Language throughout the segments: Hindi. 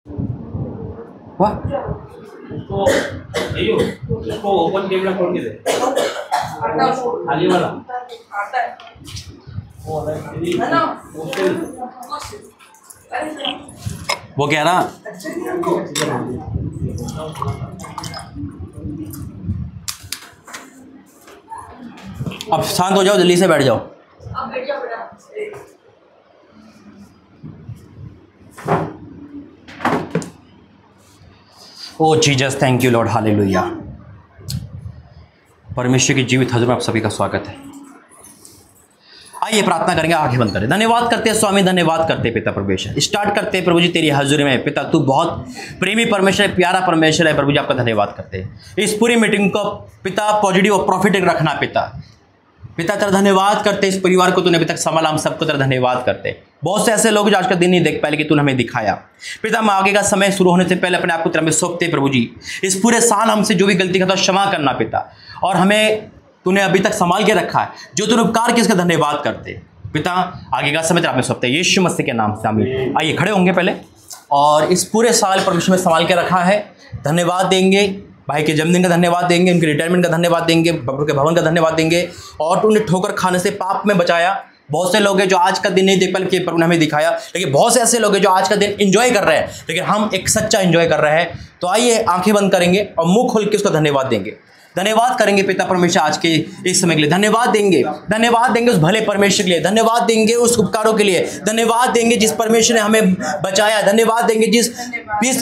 वाह, उसको ओपन कैमरा खोल के दे, खाली वाला वो कह रहा अब शांत हो जाओ, जल्दी से बैठ जाओ। Oh Jesus, thank you Lord, hallelujah. परमेश्वर की जीवित हजूर में आप सभी का स्वागत है। आइए प्रार्थना करेंगे, आंखें बंद करें। धन्यवाद करते हैं स्वामी, धन्यवाद करते हैं पिता परमेश्वर। स्टार्ट करते हैं प्रभु जी तेरी हजूरी में। पिता तू बहुत प्रेमी परमेश्वर है, प्यारा परमेश्वर है प्रभु जी, आपका धन्यवाद करते हैं। इस पूरी मीटिंग को पिता पॉजिटिव और प्रॉफिटिक रखना पिता। पिता तेरा धन्यवाद करते, इस परिवार को तूने अभी तक संभाला, हम सबको तेरा धन्यवाद करते। बहुत से ऐसे लोग जो आज का दिन नहीं देख पाए, लेकिन तूने हमें दिखाया पिता। हम आगे का समय शुरू होने से पहले अपने आप को तेरा में सौंपते प्रभु जी। इस पूरे साल हमसे जो भी गलती करता क्षमा करना पिता, और हमें तूने अभी तक संभाल के रखा है, जो तूने उपकार किया इसका धन्यवाद करते पिता। आगे का समय तेरा में सौंपते यीशु मसीह के नाम से, आमीन। आइए खड़े होंगे पहले। और इस पूरे साल परमेश्वर में संभाल के रखा है, धन्यवाद देंगे। भाई के जन्मदिन का धन्यवाद देंगे, उनके रिटायरमेंट का धन्यवाद देंगे, बबरू के भवन का धन्यवाद देंगे, और तूने ठोकर खाने से पाप में बचाया। बहुत से लोग हैं जो आज का दिन नहीं देख पाए, प्रभु ने हमें दिखाया, लेकिन बहुत से ऐसे लोग हैं जो आज का दिन एंजॉय कर रहे हैं, लेकिन हम एक सच्चा एंजॉय कर रहे हैं। तो आइए आंखें बंद करेंगे और मुंह खोल के उसका धन्यवाद देंगे। धन्यवाद करेंगे पिता परमेश्वर आज के इस समय के लिए। धन्यवाद देंगे उस भले परमेश्वर के लिए। धन्यवाद देंगे उस उपकारों के लिए। धन्यवाद देंगे जिस परमेश्वर ने हमें बचाया। धन्यवाद देंगे जिस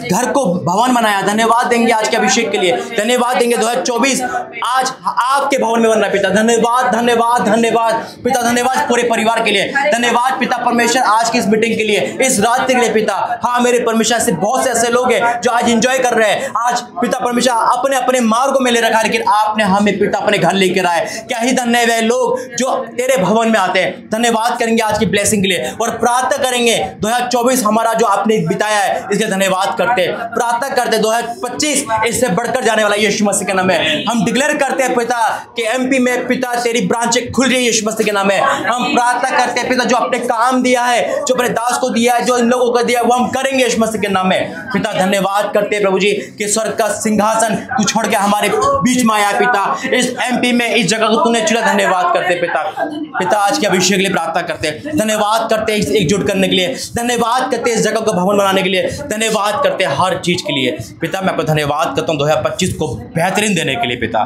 घर को भवन बनाया। धन्यवाद देंगे आज के अभिषेक के लिए। धन्यवाद देंगे 2024 आज आपके भवन में बन रहा है पिता। धन्यवाद धन्यवाद धन्यवाद पिता। धन्यवाद पूरे परिवार के लिए। धन्यवाद पिता परमेश्वर आज की इस मीटिंग के लिए, इस रात के लिए पिता। हाँ मेरे परमेश्वर, ऐसे बहुत से ऐसे लोग हैं जो आज एंजॉय कर रहे हैं। आज पिता परमेश्वर अपने अपने मार्गों में ले रखा है, आपने हमें पिता अपने घर लेकर आए। क्या ही धन्य वे लोग जो तेरे भवन में आते हैं। धन्यवाद करेंगे आज की ब्लेसिंग के लिए, और प्रार्थना करेंगे 2024 हमारा जो आपने बिताया है इसके धन्यवाद करते। प्रार्थना करते 2025 इससे बढ़कर जाने वाला यीशु मसीह के नाम में। हम डिक्लेयर करते हैं पिता कि एमपी में पिता तेरी ब्रांचें खुल रही है यीशु मसीह के नाम में। हम प्रार्थना करते हैं पिता, जो अपने काम दिया है, जो अपने दास को दिया है, जो इन लोगों को दिया है, वो हम करेंगे यीशु मसीह के नाम में पिता। धन्यवाद करते हैं प्रभु जी कि स्वर्ग का सिंहासन तू छोड़ के हमारे बीच में आया पिता। इस एमपी में इस जगह को तूने चुना। धन्यवाद करते पिता आज के अभिषेक के लिए प्रार्थना करते। धन्यवाद करते एकजुट करने के लिए। धन्यवाद करते इस जगह को भवन बनाने के लिए। धन्यवाद करते हर चीज के लिए पिता। मैं आपको धन्यवाद करता हूँ 2025 को बेहतरीन देने के लिए पिता।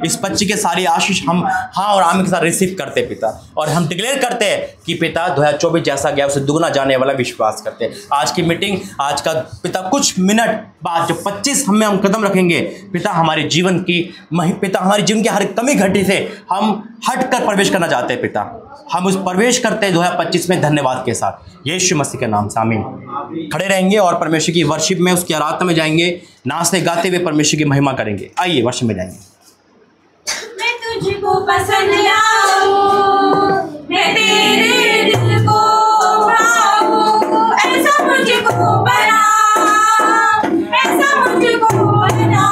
इस 25 के सारी आशीष हम हाँ और आमीन के साथ रिसीव करते पिता, और हम डिक्लेयर करते हैं कि पिता 2024 जैसा गया उसे दुगना जाने वाला विश्वास करते। आज की मीटिंग आज का पिता कुछ मिनट बाद जो 25 हम कदम रखेंगे पिता, हमारे जीवन की पिता, हमारे जीवन की हर कमी घटी से हम हटकर प्रवेश करना चाहते हैं पिता। हम उस प्रवेश करते हैं 2025 में धन्यवाद के साथ यीशु मसीह के नाम से, आमीन। खड़े रहेंगे और परमेश्वर की वर्शिप में, उसकी आराधना में जाएंगे। नाचते गाते हुए परमेश्वर की महिमा करेंगे। आइए वर्शिप में जाएंगे। मैं तुझको पसंद आऊं, मैं तेरे दिल को भाऊं, ऐसा मुझको बना, ऐसा मुझको बना।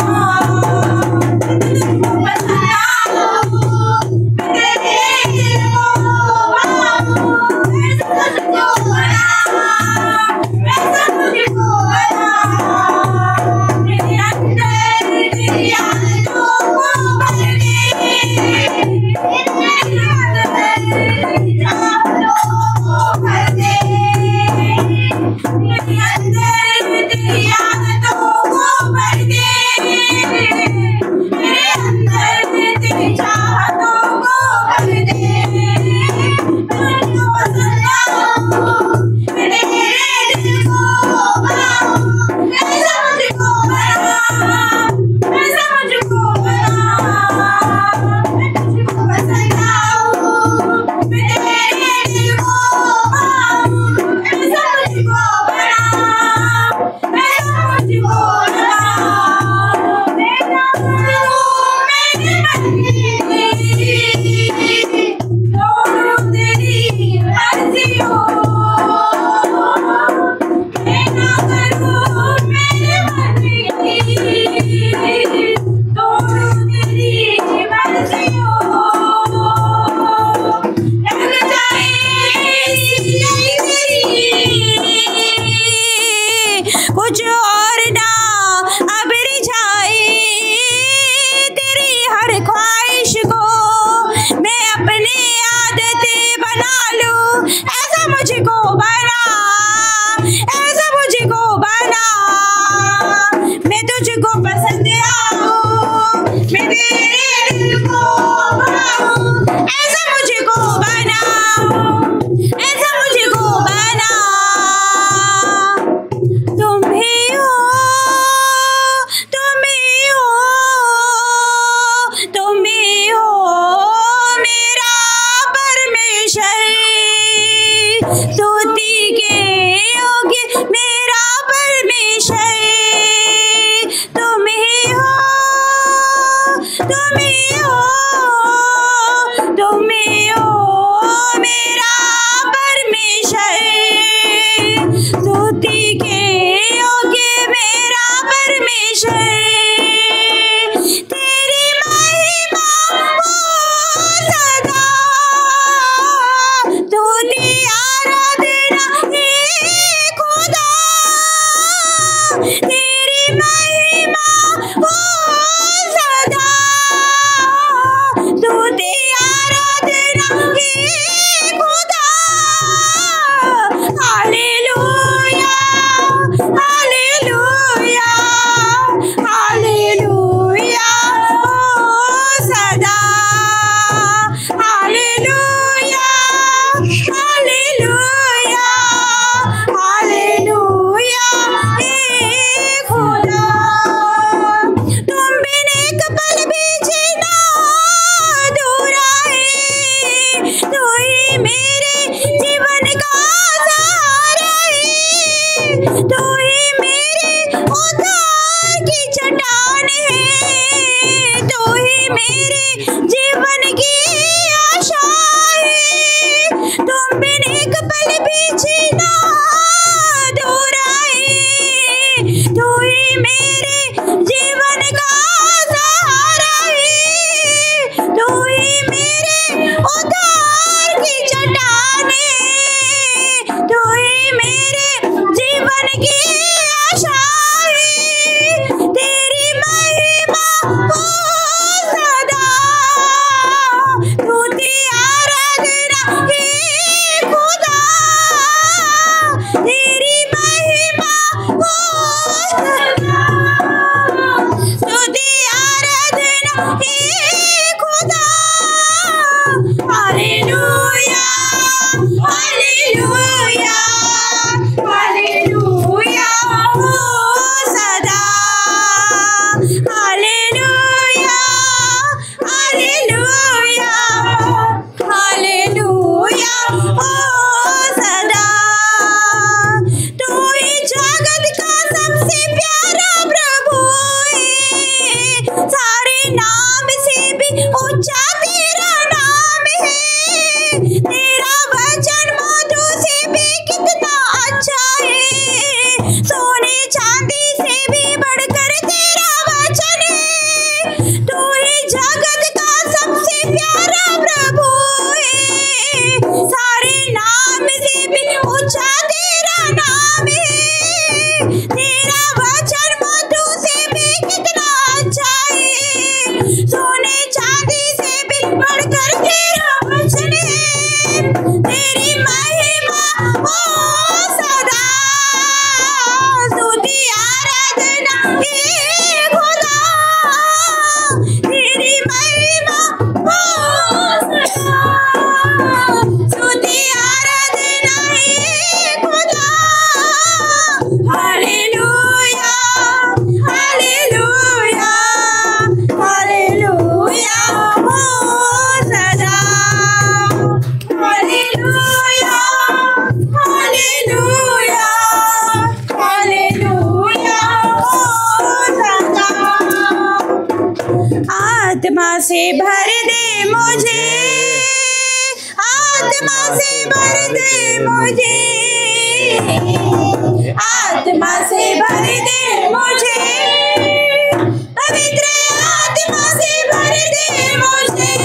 कुछ और ना अब रिझाए, तेरी हर ख्वाहिश को मैं अपनी आदतें बना लूं, ऐसा मुझको बना, ऐसा मुझको बना। मैं तुझको पसंद आऊं, मैं तेरे दिल को भाऊं, ऐसा मुझको बना, ऐसा मुझको बना। तुम ही हो, तुम ही हो, तुम ही हो मेरा परमेश्वर, स्तुति के योग्य मेरा परमेश्वर। तुम ही हो, तुम ही हो, तुम ही हो मेरा परमेश्वर, स्तुति के योग्य मेरा परमेश्वर। तेरी महिमा हो सदा, स्तुति आराधना हे खुदा, तेरी महिमा हो सदा, स्तुति आराधना हे खुदा। हालेलुया, हालेलुया, हालेलुया हो सदा, हालेलुया, हालेलुया, हालेलुया हे खुदा। तुम बिन एक पल भी जीना अधूरा है, तू ही मेरे जीवन का सहारा है, तू ही मेरे उद्धार की चट्टान है, तू ही मेरे जीवन की आशा है। तुम बिन एक पल भी जीना अधूरा है, तू ही मेरे जीवन का सहारा है, तू ही मेरे उद्धार की चट्टान है, तू ही मेरे जीवन की आशा है। तेरी महिमा हो सदा, स्तुति आराधना हे खुदा, तेरी महिमा हो सदा, स्तुति आराधना हे खुदा। हालेलुया, हालेलुया, हालेलुया हो सदा, हालेलुया, हालेलुया, हालेलुया हो सदा। तू ही जगत का सबसे प्यारा प्रभु है, सारे नाम से भी ऊंचा तेरा नाम है, तेरा वचन मधु से भी कितना अच्छा है, सोने चांदी से भी बढ़कर तेरा वचन है। तू ही जगत का सबसे प्यारा प्रभु है, सारे नाम से भी ऊंचा तेरा नाम है, तेरा वचन मधु से भी कितना अच्छा है, सोने चांदी से भी बढ़कर तेरा वचन है। तेरी महिमा हो सदा, स्तुति आराधना हे खुदा, तेरी महिमा हो सदा, स्तुति आराधना हे खुदा। हालेलुया, हालेलुया, हालेलुया हो सदा, हालेलुया, हालेलुया, हालेलुया हो सदा। आत्मा से भर दे मुझे, आत्मा से भर दे मुझे, आत्मा से भर दे मुझे, पवित्र आत्मा से भर दे मुझे।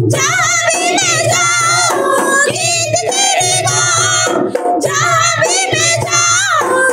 जहाँ भी मैं जाऊँ गीत तेरे गाऊँ, जहाँ भी मैं जाऊँ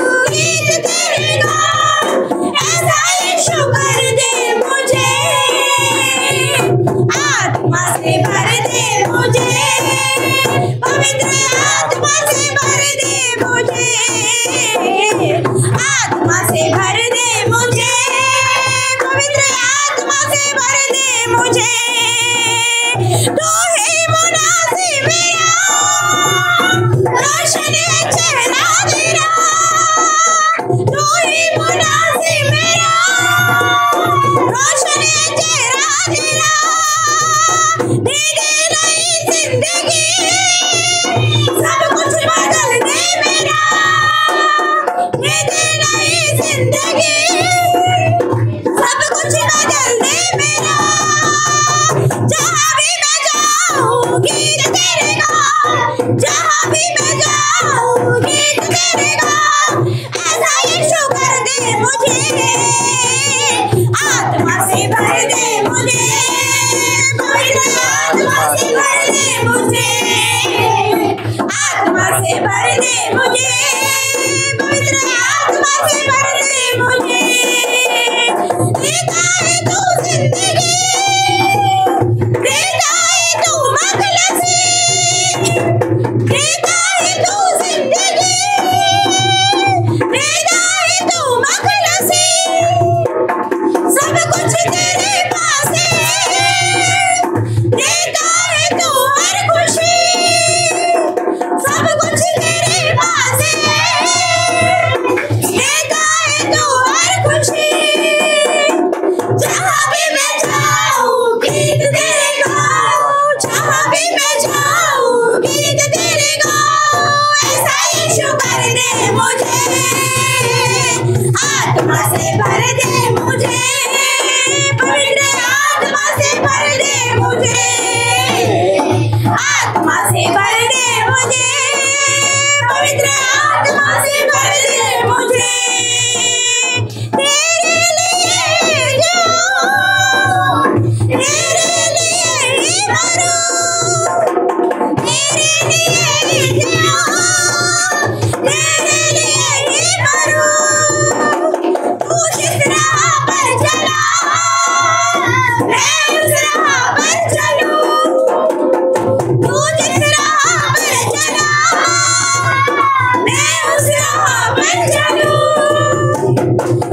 चलूं,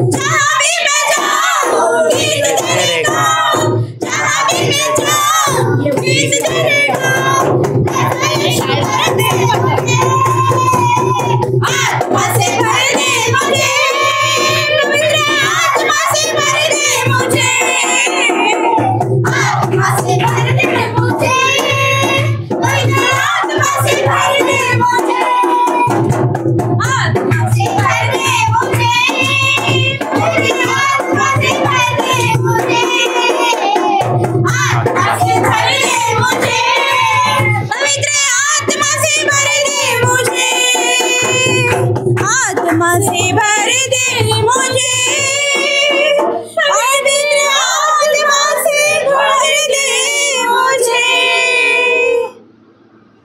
जहाँ भी मैं जाऊं गीत तेरे गाऊं, जहाँ भी मैं जाऊं ये गीत तेरे गाऊं। आत्मा से भर दे मुझे, पवित्र आत्मा से भर दे मुझे, आत्मा से भर दे मुझे, पवित्र आत्मा से भर दे मुझे, आत्मा से भर दे मुझे, पवित्र आत्मा से भर दे मुझे, आत्मा से भर दे मुझे, पवित्र आत्मा से भर दे मुझे, आत्मा से भर दे मुझे, पवित्र आत्मा से भर दे मुझे।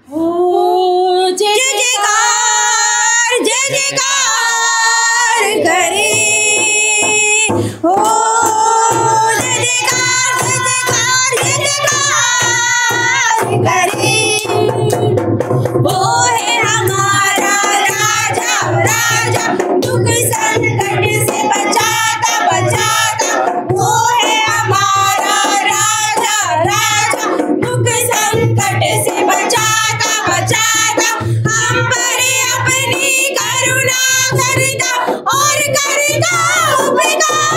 ओ जय जयकार करे, ओ जय जयकार करे, वो है हमारा राजा राजा, दुख संकट से बचाता बचाता, वो है हमारा राजा राजा, दुख संकट से बचाता बचाता, हम पर अपनी करुणा करता और करता उपकार,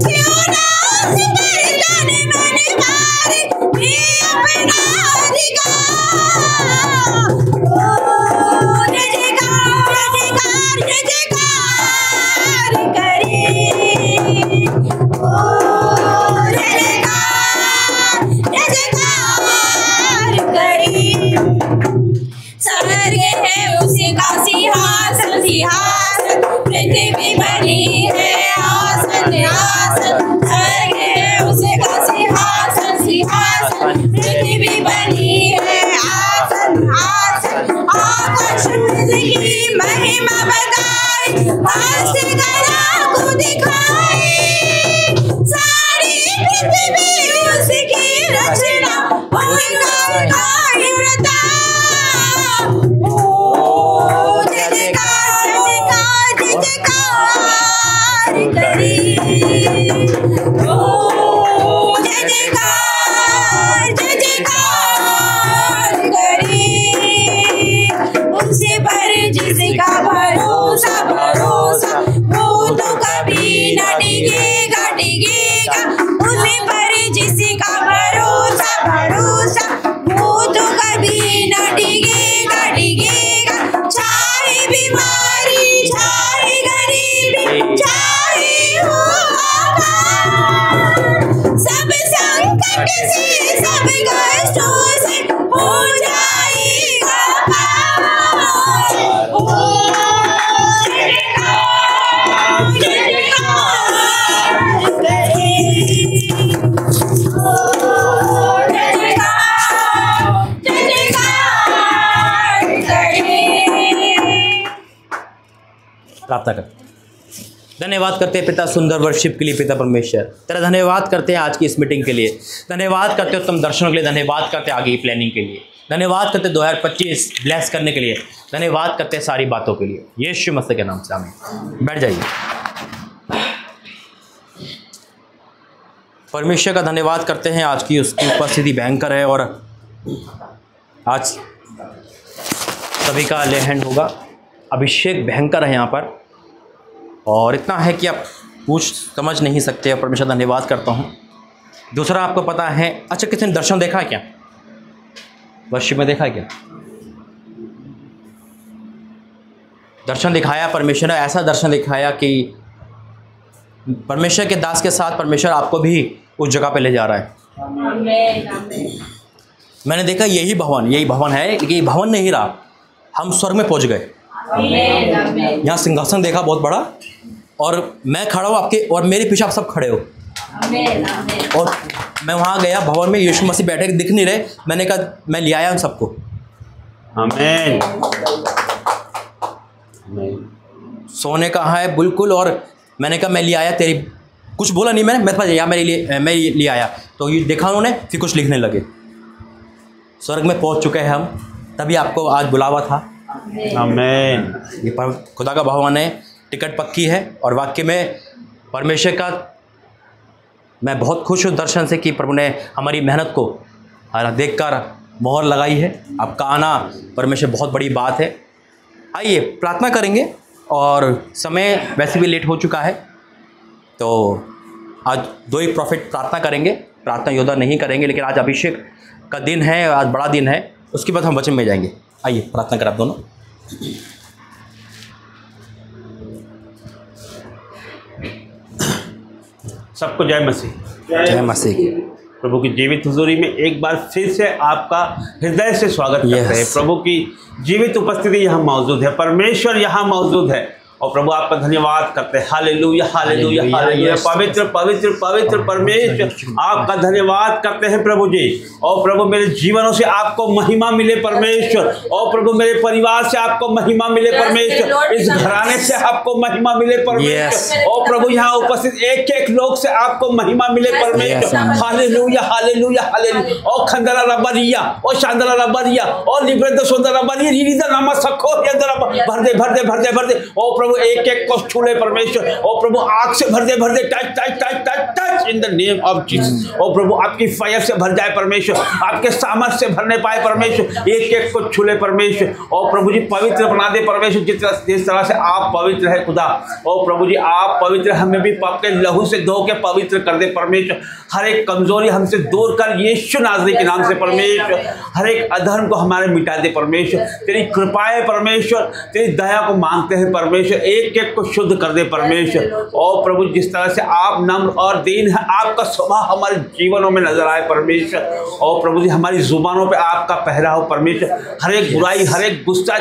क्यों ना उस पर तन मन मारे दे अपना अधिकार। ओ जय जयकार करे, ओ जय जयकार करे। स्वर्ग है उसी का सिंहासन सिंहासन, पृथ्वी बनी है आसन आसन, स्वर्ग है उसी का सिंहासन सिंहासन, पृथ्वी बनी है आसन आसन, आकाश की महिमा बताए, हस्त कला को दिखाए, सारी पृथ्वी उसकी रचना, उनका कार्य व्रता। ओ जय जयकार करे, ओ जय जयकार करे, उनसे पर जिसका भरोसा भरोसा, वो तो कभी न डिगेगा डिगेगा, उनसे पर जिसका भरोसा भरोसा, वो तो कभी न डिगेगा डिगेगा, चाहे बीमारी चाहे गरीबी चाहे हो आकाश, सब संकट से सब कष्टों से हो जाएगा पार। ओ जय जयकार करे, ओ जय जयकार करे। प्रार्थना करते हैं। धन्यवाद करते हैं पिता सुंदर वर्शिप के लिए पिता परमेश्वर, तेरा धन्यवाद करते हैं आज की इस मीटिंग के लिए, धन्यवाद करते हैं उत्तम दर्शनों के लिए, धन्यवाद करते हैं आगे की प्लानिंग के लिए, धन्यवाद करते हैं 2025 ब्लेस करने के लिए, धन्यवाद करते हैं सारी बातों के लिए, यीशु मसीह के नाम से आमीन। बैठ जाइए। परमेश्वर का धन्यवाद करते हैं, आज की उसकी उपस्थिति भयंकर है और आज सभी का ले हैंड होगा, अभिषेक भयंकर है यहाँ पर और इतना है कि आप पूछ समझ नहीं सकते। परमेश्वर धन्यवाद करता हूँ। दूसरा आपको पता है, अच्छा किसी ने दर्शन देखा है क्या? वर्शिप में देखा है क्या? दर्शन दिखाया परमेश्वर ने, ऐसा दर्शन दिखाया कि परमेश्वर के दास के साथ परमेश्वर आपको भी उस जगह पे ले जा रहा है। मैंने देखा यही भवन है, लेकिन ये भवन नहीं रहा, हम स्वर्ग में पहुंच गए। यहाँ सिंहासन देखा बहुत बड़ा और मैं खड़ा हूँ आपके और मेरे पीछे आप सब खड़े हो। और मैं वहाँ गया भवन में, यीशु मसीह बैठे दिख नहीं रहे, मैंने कहा मैं ले आया उन सबको। आमीन। सोने कहाँ है बिल्कुल, और मैंने कहा मैं ले आया, तेरी कुछ बोला नहीं मैंने, मेरे पास या मैं ले आया, तो ये देखा उन्होंने, फिर कुछ लिखने लगे। स्वर्ग में पहुँच चुके हैं हम, तभी आपको आज बुलावा था। आमीन। ये खुदा का भवन है, टिकट पक्की है। और वाक्य में परमेश्वर का मैं बहुत खुश हूँ दर्शन से कि प्रभु ने हमारी मेहनत को देखकर मोहर लगाई है। आपका आना परमेश्वर बहुत बड़ी बात है। आइए प्रार्थना करेंगे और समय वैसे भी लेट हो चुका है, तो आज 2 ही प्रॉफिट प्रार्थना करेंगे, प्रार्थना योद्धा नहीं करेंगे। लेकिन आज अभिषेक का दिन है, आज बड़ा दिन है, उसके बाद हम वचन में जाएंगे। आइए प्रार्थना करें आप दोनों। सबको जय मसीह। जय मसीह। प्रभु की जीवित हुजूरी में एक बार फिर से आपका हृदय से स्वागत करते हैं। प्रभु की जीवित उपस्थिति यहाँ मौजूद है, परमेश्वर यहाँ मौजूद है और प्रभु आपका धन्यवाद करते हैं। Hallelujah hallelujah hallelujah. पवित्र पवित्र पवित्र परमेश्वर आपका धन्यवाद करते हैं प्रभु जी। और प्रभु मेरे जीवनों से आपको महिमा मिले परमेश्वर, और प्रभु मेरे परिवार से आपको महिमा मिले परमेश्वर, इस घराने से आपको महिमा मिले परमेश्वर, और प्रभु यहाँ उपस्थित एक एक लोग से आपको महिमा मिले परमेश्वर। Hallelujah hallelujah hallelujah. और खंदरा रबरिया और शांदरा रबरिया और लिब्रेद सुंदर रबरिया रीदा नामा सखो भर दे भर दे भर दे भर दे। ओ प्रभु एक एक को छूले परमेश्वर, ओ प्रभु आग से भर दे touch touch touch touch touch in the name of Jesus. ओ प्रभु आपकी फायर से भर जाए परमेश्वर, आपके सामर्थ्य से भरने पाए परमेश्वर, एक एक को छूले परमेश्वर। ओ प्रभु जी पवित्र बना दे परमेश्वर, जिस तरह से आप पवित्र है खुदा। ओ प्रभु जी आप पवित्र, हमें भी पाप के लहू से धो के पवित्र कर दे परमेश्वर। हर एक कमजोरी हमसे दूर कर यीशु नाज़री के नाम से परमेश्वर। हर एक अधर्म को हमारे मिटा दे परमेश्वर। तेरी कृपाएं परमेश्वर, तेरी दया को मांगते हैं परमेश्वर, एक एक को शुद्ध कर दे परमेश्वर। और प्रभु जिस तरह से आप नम्र और दीन है, आपका स्वभाव हमारे जीवनों में नजर आए परमेश्वर। और प्रभु जी हमारी जुबानों पे आपका पहराव परमेश्वर, हर एक बुराई, हर एक गुस्सा,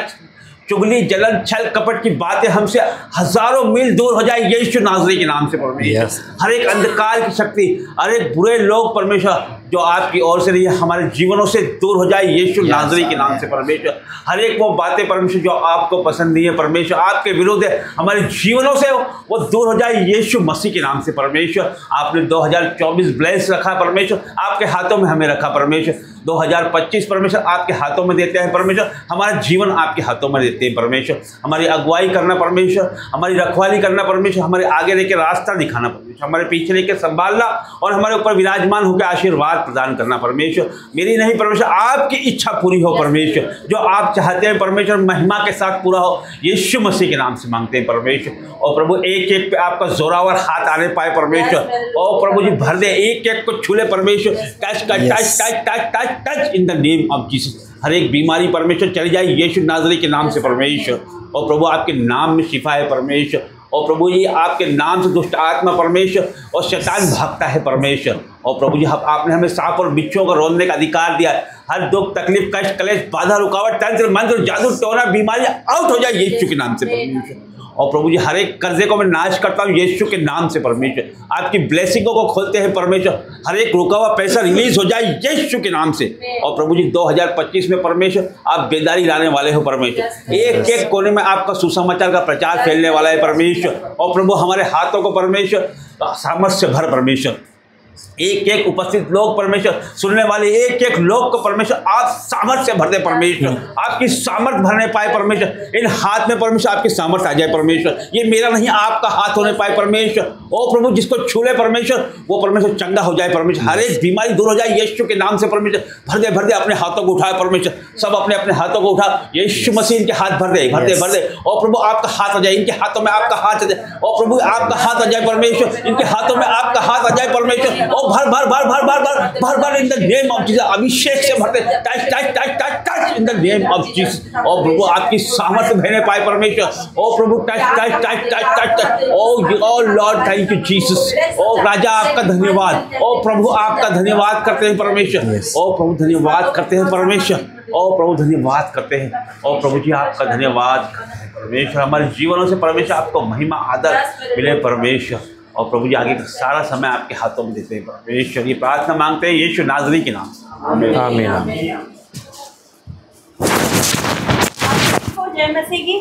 चुगली, जलन, छल कपट की बातें हमसे हजारों मील दूर हो जाए यीशु नाज़री के नाम से परमेश्वर। हर एक अंधकार की शक्ति, हर एक बुरे लोग परमेश्वर जो आपकी ओर से नहीं है, हमारे जीवनों से दूर हो जाए यीशु नाज़री के नाम से परमेश्वर। हर एक वो बातें परमेश्वर जो आपको पसंद नहीं है परमेश्वर, आपके विरुद्ध है, हमारे जीवनों से वो दूर हो जाए यीशु मसीह के नाम से परमेश्वर। आपने 2024 ब्लेस रखा परमेश्वर, आपके हाथों में हमें रखा परमेश्वर। 2025 परमेश्वर आपके हाथों में देते हैं परमेश्वर, हमारा जीवन आपके हाथों में देते हैं परमेश्वर। हमारी अगुवाई करना परमेश्वर, हमारी रखवाली करना परमेश्वर, हमारे आगे लेके रास्ता दिखाना परमेश्वर, हमारे पीछे लेके संभालना और हमारे ऊपर विराजमान होकर आशीर्वाद प्रदान करना परमेश्वर। मेरी नहीं परमेश्वर, आपकी इच्छा पूरी हो परमेश्वर, जो आप चाहते हैं परमेश्वर महिमा के साथ पूरा हो, यीशु मसीह के नाम से मांगते हैं परमेश्वर। और प्रभु एक एक पे आपका जोरावर हाथ आने पाए परमेश्वर। और प्रभु जी भर दे, एक एक को छूले परमेश्वर, touch touch touch touch touch touch touch in the name of Jesus. हर एक बीमारी परमेश्वर चली जाए यीशु नाज़री के नाम से परमेश्वर। और प्रभु आपके नाम में शिफा है परमेश्वर। और प्रभु जी आपके नाम से दुष्ट आत्मा परमेश्वर और शैतान भागता है परमेश्वर। और प्रभु जी आपने हमें सांप और बिच्छुओं को रोकने का अधिकार दिया है। हर दुख, तकलीफ, कष्ट, कलेश, बाधा, रुकावट, तंत्र, मंत्र, जादू, टोना, बीमारी आउट हो जाए यीशु के नाम से परमेश्वर। और प्रभु जी हर एक कर्जे को मैं नाश करता हूँ यीशु के नाम से परमेश्वर। आपकी ब्लेसिंगों को खोलते हैं परमेश्वर, हर एक रुका हुआ पैसा रिलीज हो जाए यीशु के नाम से। और प्रभु जी 2025 में परमेश्वर आप बेदारी लाने वाले हो परमेश्वर, एक एक कोने में आपका सुसमाचार का प्रचार फैलने वाला है परमेश्वर। और प्रभु हमारे हाथों को परमेश्वर सामर्थ्य से भर परमेश्वर, एक एक उपस्थित लोग परमेश्वर, सुनने वाले एक एक लोग को परमेश्वर आप सामर्थ्य से भर दे परमेश्वर, आपकी सामर्थ भरने पाए परमेश्वर। इन हाथ में परमेश्वर आपकी सामर्थ आ जाए परमेश्वर, ये मेरा नहीं आपका हाथ होने पाए परमेश्वर। ओ प्रभु जिसको छूले परमेश्वर वो परमेश्वर चंगा हो जाए परमेश्वर, हर एक बीमारी दूर हो जाए यीशु के नाम से परमेश्वर। भर दे अपने हाथों को उठाए परमेश्वर, सब अपने अपने हाथों को उठा, यीशु मसीह इनके हाथ भर दे भर दे। और प्रभु आपका हाथ आ जाए, इनके हाथों में आपका हाथ आ जाए। और प्रभु आपका हाथ आ जाए परमेश्वर, इनके हाथों में आपका हाथ आ जाए परमेश्वर। और भर भर भर भर भर भर भर भर in the name of Jesus, अभिषेक से भरते touch touch touch touch touch in the name of Jesus. और प्रभु आपकी सामर्थ्य भेजने पाए परमेश्वर। ओ प्रभु touch touch touch touch touch touch. Oh Lord thank you Jesus. ओ राजा आपका धन्यवाद, ओ प्रभु आपका धन्यवाद करते हैं परमेश्वर। ओ प्रभु धन्यवाद करते हैं परमेश्वर, ओ प्रभु धन्यवाद करते हैं। ओ प्रभु जी आपका धन्यवाद करते हैं परमेश्वर, हमारे जीवनों से परमेश्वर आपको महिमा आदर मिले परमेश्वर। और प्रभु जी आगे का सारा समय आपके हाथों में देते हैं परमेश्वर, ये प्रार्थना मांगते हैं यीशु नाज़री के नाम से, आमीन आमीन। जय मसीह की।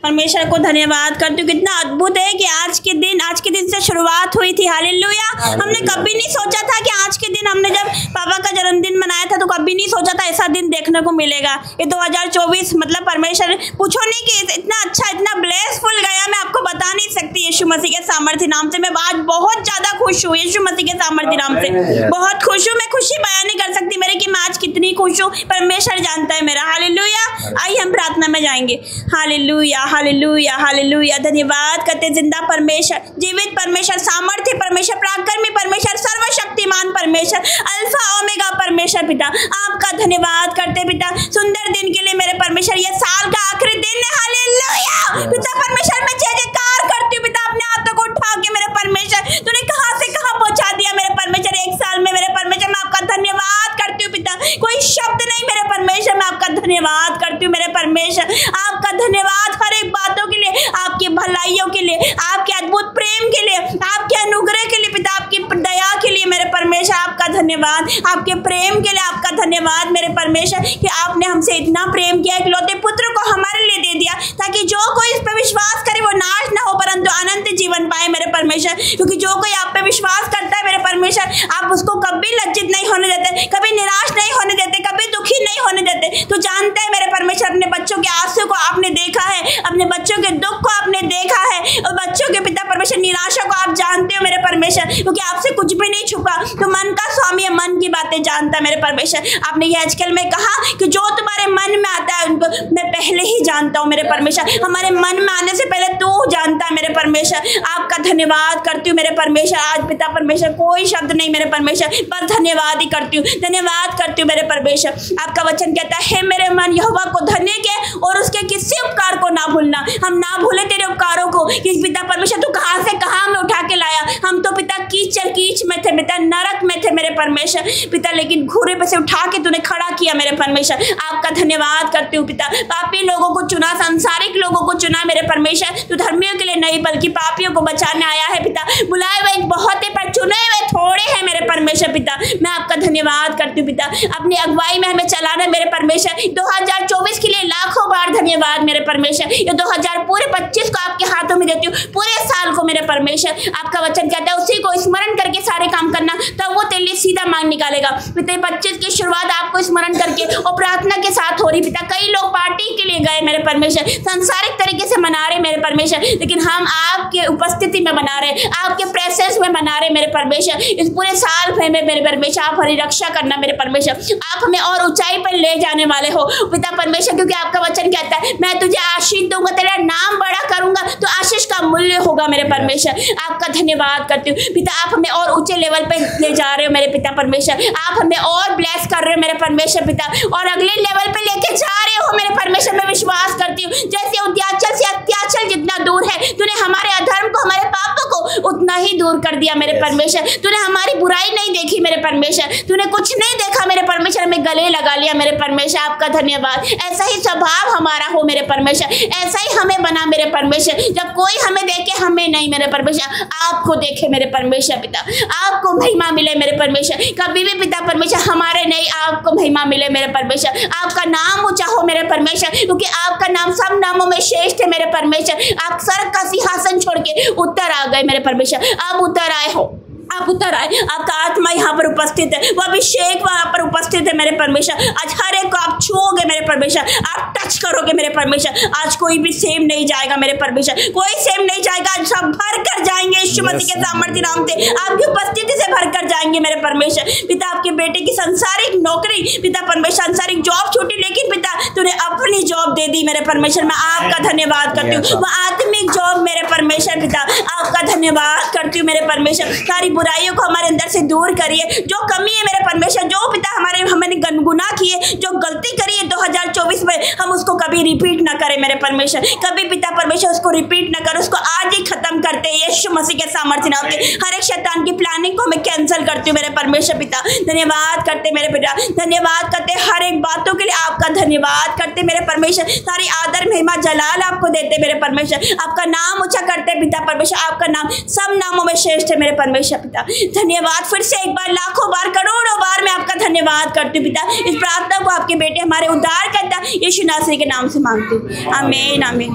परमेश्वर को धन्यवाद करती हूँ। कितना अद्भुत है कि आज के दिन से शुरुआत हुई थी। हालेलुया। हमने कभी नहीं सोचा था कि आज के दिन, हमने जब पापा का जन्मदिन मनाया था तो कभी नहीं सोचा था ऐसा दिन देखने को मिलेगा। ये 2024 मतलब परमेश्वर पूछो नहीं कि इतना अच्छा, इतना ब्लेसफुल गया, मैं आपको बता नहीं सकती। यीशु मसीह के सामर्थ्य नाम से मैं आज बहुत ज्यादा खुश हूँ। यीशु मसीह के सामर्थ्य नाम से बहुत खुश हूँ। मैं खुशी बयान नहीं कर सकती मेरे कि मैं आज कितनी खुश हूँ। परमेश्वर जानता है मेरा। हालेलुया। आइए हम प्रार्थना में जाएंगे। Hallelujah, hallelujah, hallelujah. धन्यवाद करते जिंदा परमेश्वर, जीवित परमेश्वर, सामर्थ्य परमेश्वर, पराक्रमी परमेश्वर, सर्वशक्तिमान परमेश्वर, अल्फा ओमेगा परमेश्वर पिता, आपका धन्यवाद करते पिता सुंदर दिन के लिए मेरे परमेश्वर। ये साल का आखिरी दिन है। हालेलुया पिता परमेश्वर, मैं जय जयकार करती हूँ पिता अपने हाथों को उठा के मेरे परमेश्वर। तूने कहां से कहां पहुंचा दिया मेरे परमेश्वर एक साल में मेरे परमेश्वर। मैं आपका धन्यवाद करती हूँ पिता, कोई शब्द नहीं मेरे परमेश्वर। मैं आपका धन्यवाद करती हूँ मेरे परमेश्वर। आपका धन्यवाद हर एक बातों के लिए, आपकी भलाइयों के लिए, आपके अद्भुत प्रेम के लिए, आपके अनुग्रह के लिए पिता, आपकी दया के लिए मेरे परमेश्वर। आपका धन्यवाद, आपके प्रेम के लिए आपका धन्यवाद मेरे परमेश्वर कि आपने हमसे इतना प्रेम किया, इकलौते पुत्र को हमारे लिए दे दिया ताकि जो कोई इस पर विश्वास करे वो नाश ना हो परंतु अनंत जीवन पाए मेरे परमेश्वर। क्योंकि जो कोई आप पे विश्वास करता है मेरे परमेश्वर, आप उसको कभी लज्जित नहीं होने देते, कभी निराश नहीं होने देते, कभी दुखी नहीं होने देते। तो जानते हैं मेरे परमेश्वर, अपने बच्चों के आंसू को आपने देखा है, अपने बच्चों के दुख को आपने देखा है, और बच्चों के पिता परमेश्वर निराशा को आप जानते हो मेरे परमेश्वर, क्योंकि आपसे कुछ भी नहीं छुपा। तो मन का स्वामी है, मन की बातें जानता है मेरे परमेश्वर। आपने ये आजकल में कहा कि जो तुम्हारे मन में आता है उनको मैं पहले ही जानता हूँ मेरे परमेश्वर। हमारे मन में आने से पहले तू जानता है मेरे परमेश्वर। आपका धन्यवाद करती हूँ मेरे परमेश्वर। आज पिता परमेश्वर कोई शब्द नहीं मेरे परमेश्वर, बस धन्यवाद ही करती हूँ, धन्यवाद करती हूँ मेरे परमेश्वर। आपका वचन कहता है मेरे मन यहोवा को धन्य के और उसके किसी उपकार को ना भूलना। हम ना भूले तेरे उपकारों को कि पिता परमेश्वर तू कहाँ से कहाँ में उठा के लाया। हम तो पिता कीच में थे पिता, नरक में थे मेरे परमेश्वर पिता, लेकिन घूरे पे से उठा के तूने खड़ा किया मेरे परमेश्वर। आपका धन्यवाद करती हूँ पिता। पापी लोगों को चुना, सांसारिक लोगों को चुना मेरे परमेश्वर। तू धर्मियों के लिए नहीं बल्कि पापियों को बचाने आया है पिता। बुलाए हुए बहुत है पर चुने हुए थोड़े हैं मेरे परमेश्वर पिता। मैं आपका धन्यवाद करती हूँ पिता। अपनी अगुवाई में हमें चलाना मेरे परमेश्वर। 2024 के लिए लाखों बार धन्यवाद मेरे परमेश्वर। ये 2025 को आपके हाथों में देती हूँ, पूरे साल को मेरे परमेश्वर। आपका वचन कहता है उसी को स्मरण करके सारे काम करना, तब वो तेरे लिए सीधा मार्ग निकालेगा। पिता 25 की शुरुआत आपको स्मरण करके और प्रार्थना के साथ हो रही पिता। कई लोग पार्टी के लिए गए मेरे परमेश्वर, सांसारिक तरीके से मना रहे मेरे परमेश्वर, लेकिन हम आपके उपस्थिति में मना रहे, आपके प्रेजेंस में मना रहे मेरे परमेश्वर। इस पूरे साल भर में मेरे परमेश्वर आप हमारी रक्षा करना मेरे परमेश्वर। आप हमें और ऊंचाई पर ले जाने वाले हो पिता परमेश्वर, क्योंकि आपका वचन कहता है मैं तुझे आशीष दूंगा, तेरा नाम बड़ा करूंगा, तो आशीष का मूल्य होगा मेरे परमेश्वर। आपका धन्यवाद करती हूँ पिता। आप हमें और ऊंचे लेवल पे ले जा रहे हो मेरे पिता परमेश्वर। आप हमें और ब्लेस कर रहे हो मेरे परमेश्वर पिता, और अगले लेवल पे लेके जा रहे हो मेरे परमेश्वर। मैं विश्वास करती हूँ जैसे उद्याचल से अत्याचल जितना दूर है, तूने हमारे अधर्म को, हमारे पापों को उतना ही दूर कर दिया मेरे परमेश्वर। तूने हमारी बुराई नहीं देखी मेरे परमेश्वर, तूने कुछ नहीं देखा मेरे परमेश्वर, हमें गले लगा लिया मेरे परमेश्वर। आपका धन्यवाद। ऐसा ही स्वभाव हमारा हो मेरे परमेश्वर, ऐसा ही हमें बना मेरे परमेश्वर। जब कोई हमें देखे हमें नहीं मेरे परमेश्वर, आपको देखे मेरे परमेश्वर पिता। आपको महिमा मिले मेरे परमेश्वर, कभी भी पिता परमेश्वर हमारे नहीं, आपको महिमा मिले मेरे परमेश्वर। आपका नाम ऊंचा हो मेरे परमेश्वर, क्योंकि आपका नाम सब नामों में श्रेष्ठ है मेरे परमेश्वर। आप स्वर्ग का सिंहासन छोड़ के उतर आ गए मेरे परमेश्वर, आप उतर आए हो, आप उतर आए। आपका आत्मा यहाँ पर उपस्थित है, वो अभिषेक वहाँ पर उपस्थित है मेरे परमेश्वर। आज हर एक को आप छूओगे मेरे परमेश्वर, आप टच करोगे मेरे परमेश्वर। आज कोई भी सेम नहीं जाएगा मेरे परमेश्वर, कोई सेम नहीं जाएगा। आज सब भर कर जाएंगे यीशु मसीह के सामर्थ्य नाम से, आपकी उपस्थिति से भर कर जाएंगे मेरे परमेश्वर पिता। आपके बेटे की संसारिक नौकरी पिता परमेश्वर, संसारिक जॉब छूटी, लेकिन पिता तूने अपनी जॉब दे दी मेरे परमेश्वर। मैं आपका धन्यवाद करती हूँ। वो आत्मिक जॉब मेरे परमेश्वर पिता, आपका धन्यवाद करती हूँ मेरे परमेश्वर। सारी बुराइयों को हमारे अंदर से दूर करिए, जो कमी है मेरे परमेश्वर, जो पिता हमने गुनाह किए, जो गलती करी है 2024 में, हम उसको कभी रिपीट ना करें मेरे परमेश्वर। कभी पिता परमेश्वर उसको रिपीट ना करें, उसको आज ही खत्म करते हैं यीशु मसीह के सामर्थ्य नाम से। हर एक शैतान की प्लानिंग को मैं कैंसिल करती हूँ मेरे परमेश्वर पिता। धन्यवाद करते मेरे पिता, धन्यवाद करते हर एक बातों के लिए आपका धन्यवाद करते मेरे परमेश्वर। सारी आदर महिमा जलाल आपको देते मेरे परमेश्वर। आपका नाम ऊंचा करते पिता परमेश्वर, आपका नाम सब नामों में श्रेष्ठ है मेरे परमेश्वर पिता। धन्यवाद। फिर से एक बार, लाखों बार, करोड़ों बार मैं आपका धन्यवाद करती हूँ पिता। इस प्रार्थना को आपके बेटे हमारे उद्धार करता यीशु नासरी के नाम से मांगती हूँ, आमीन आमीन।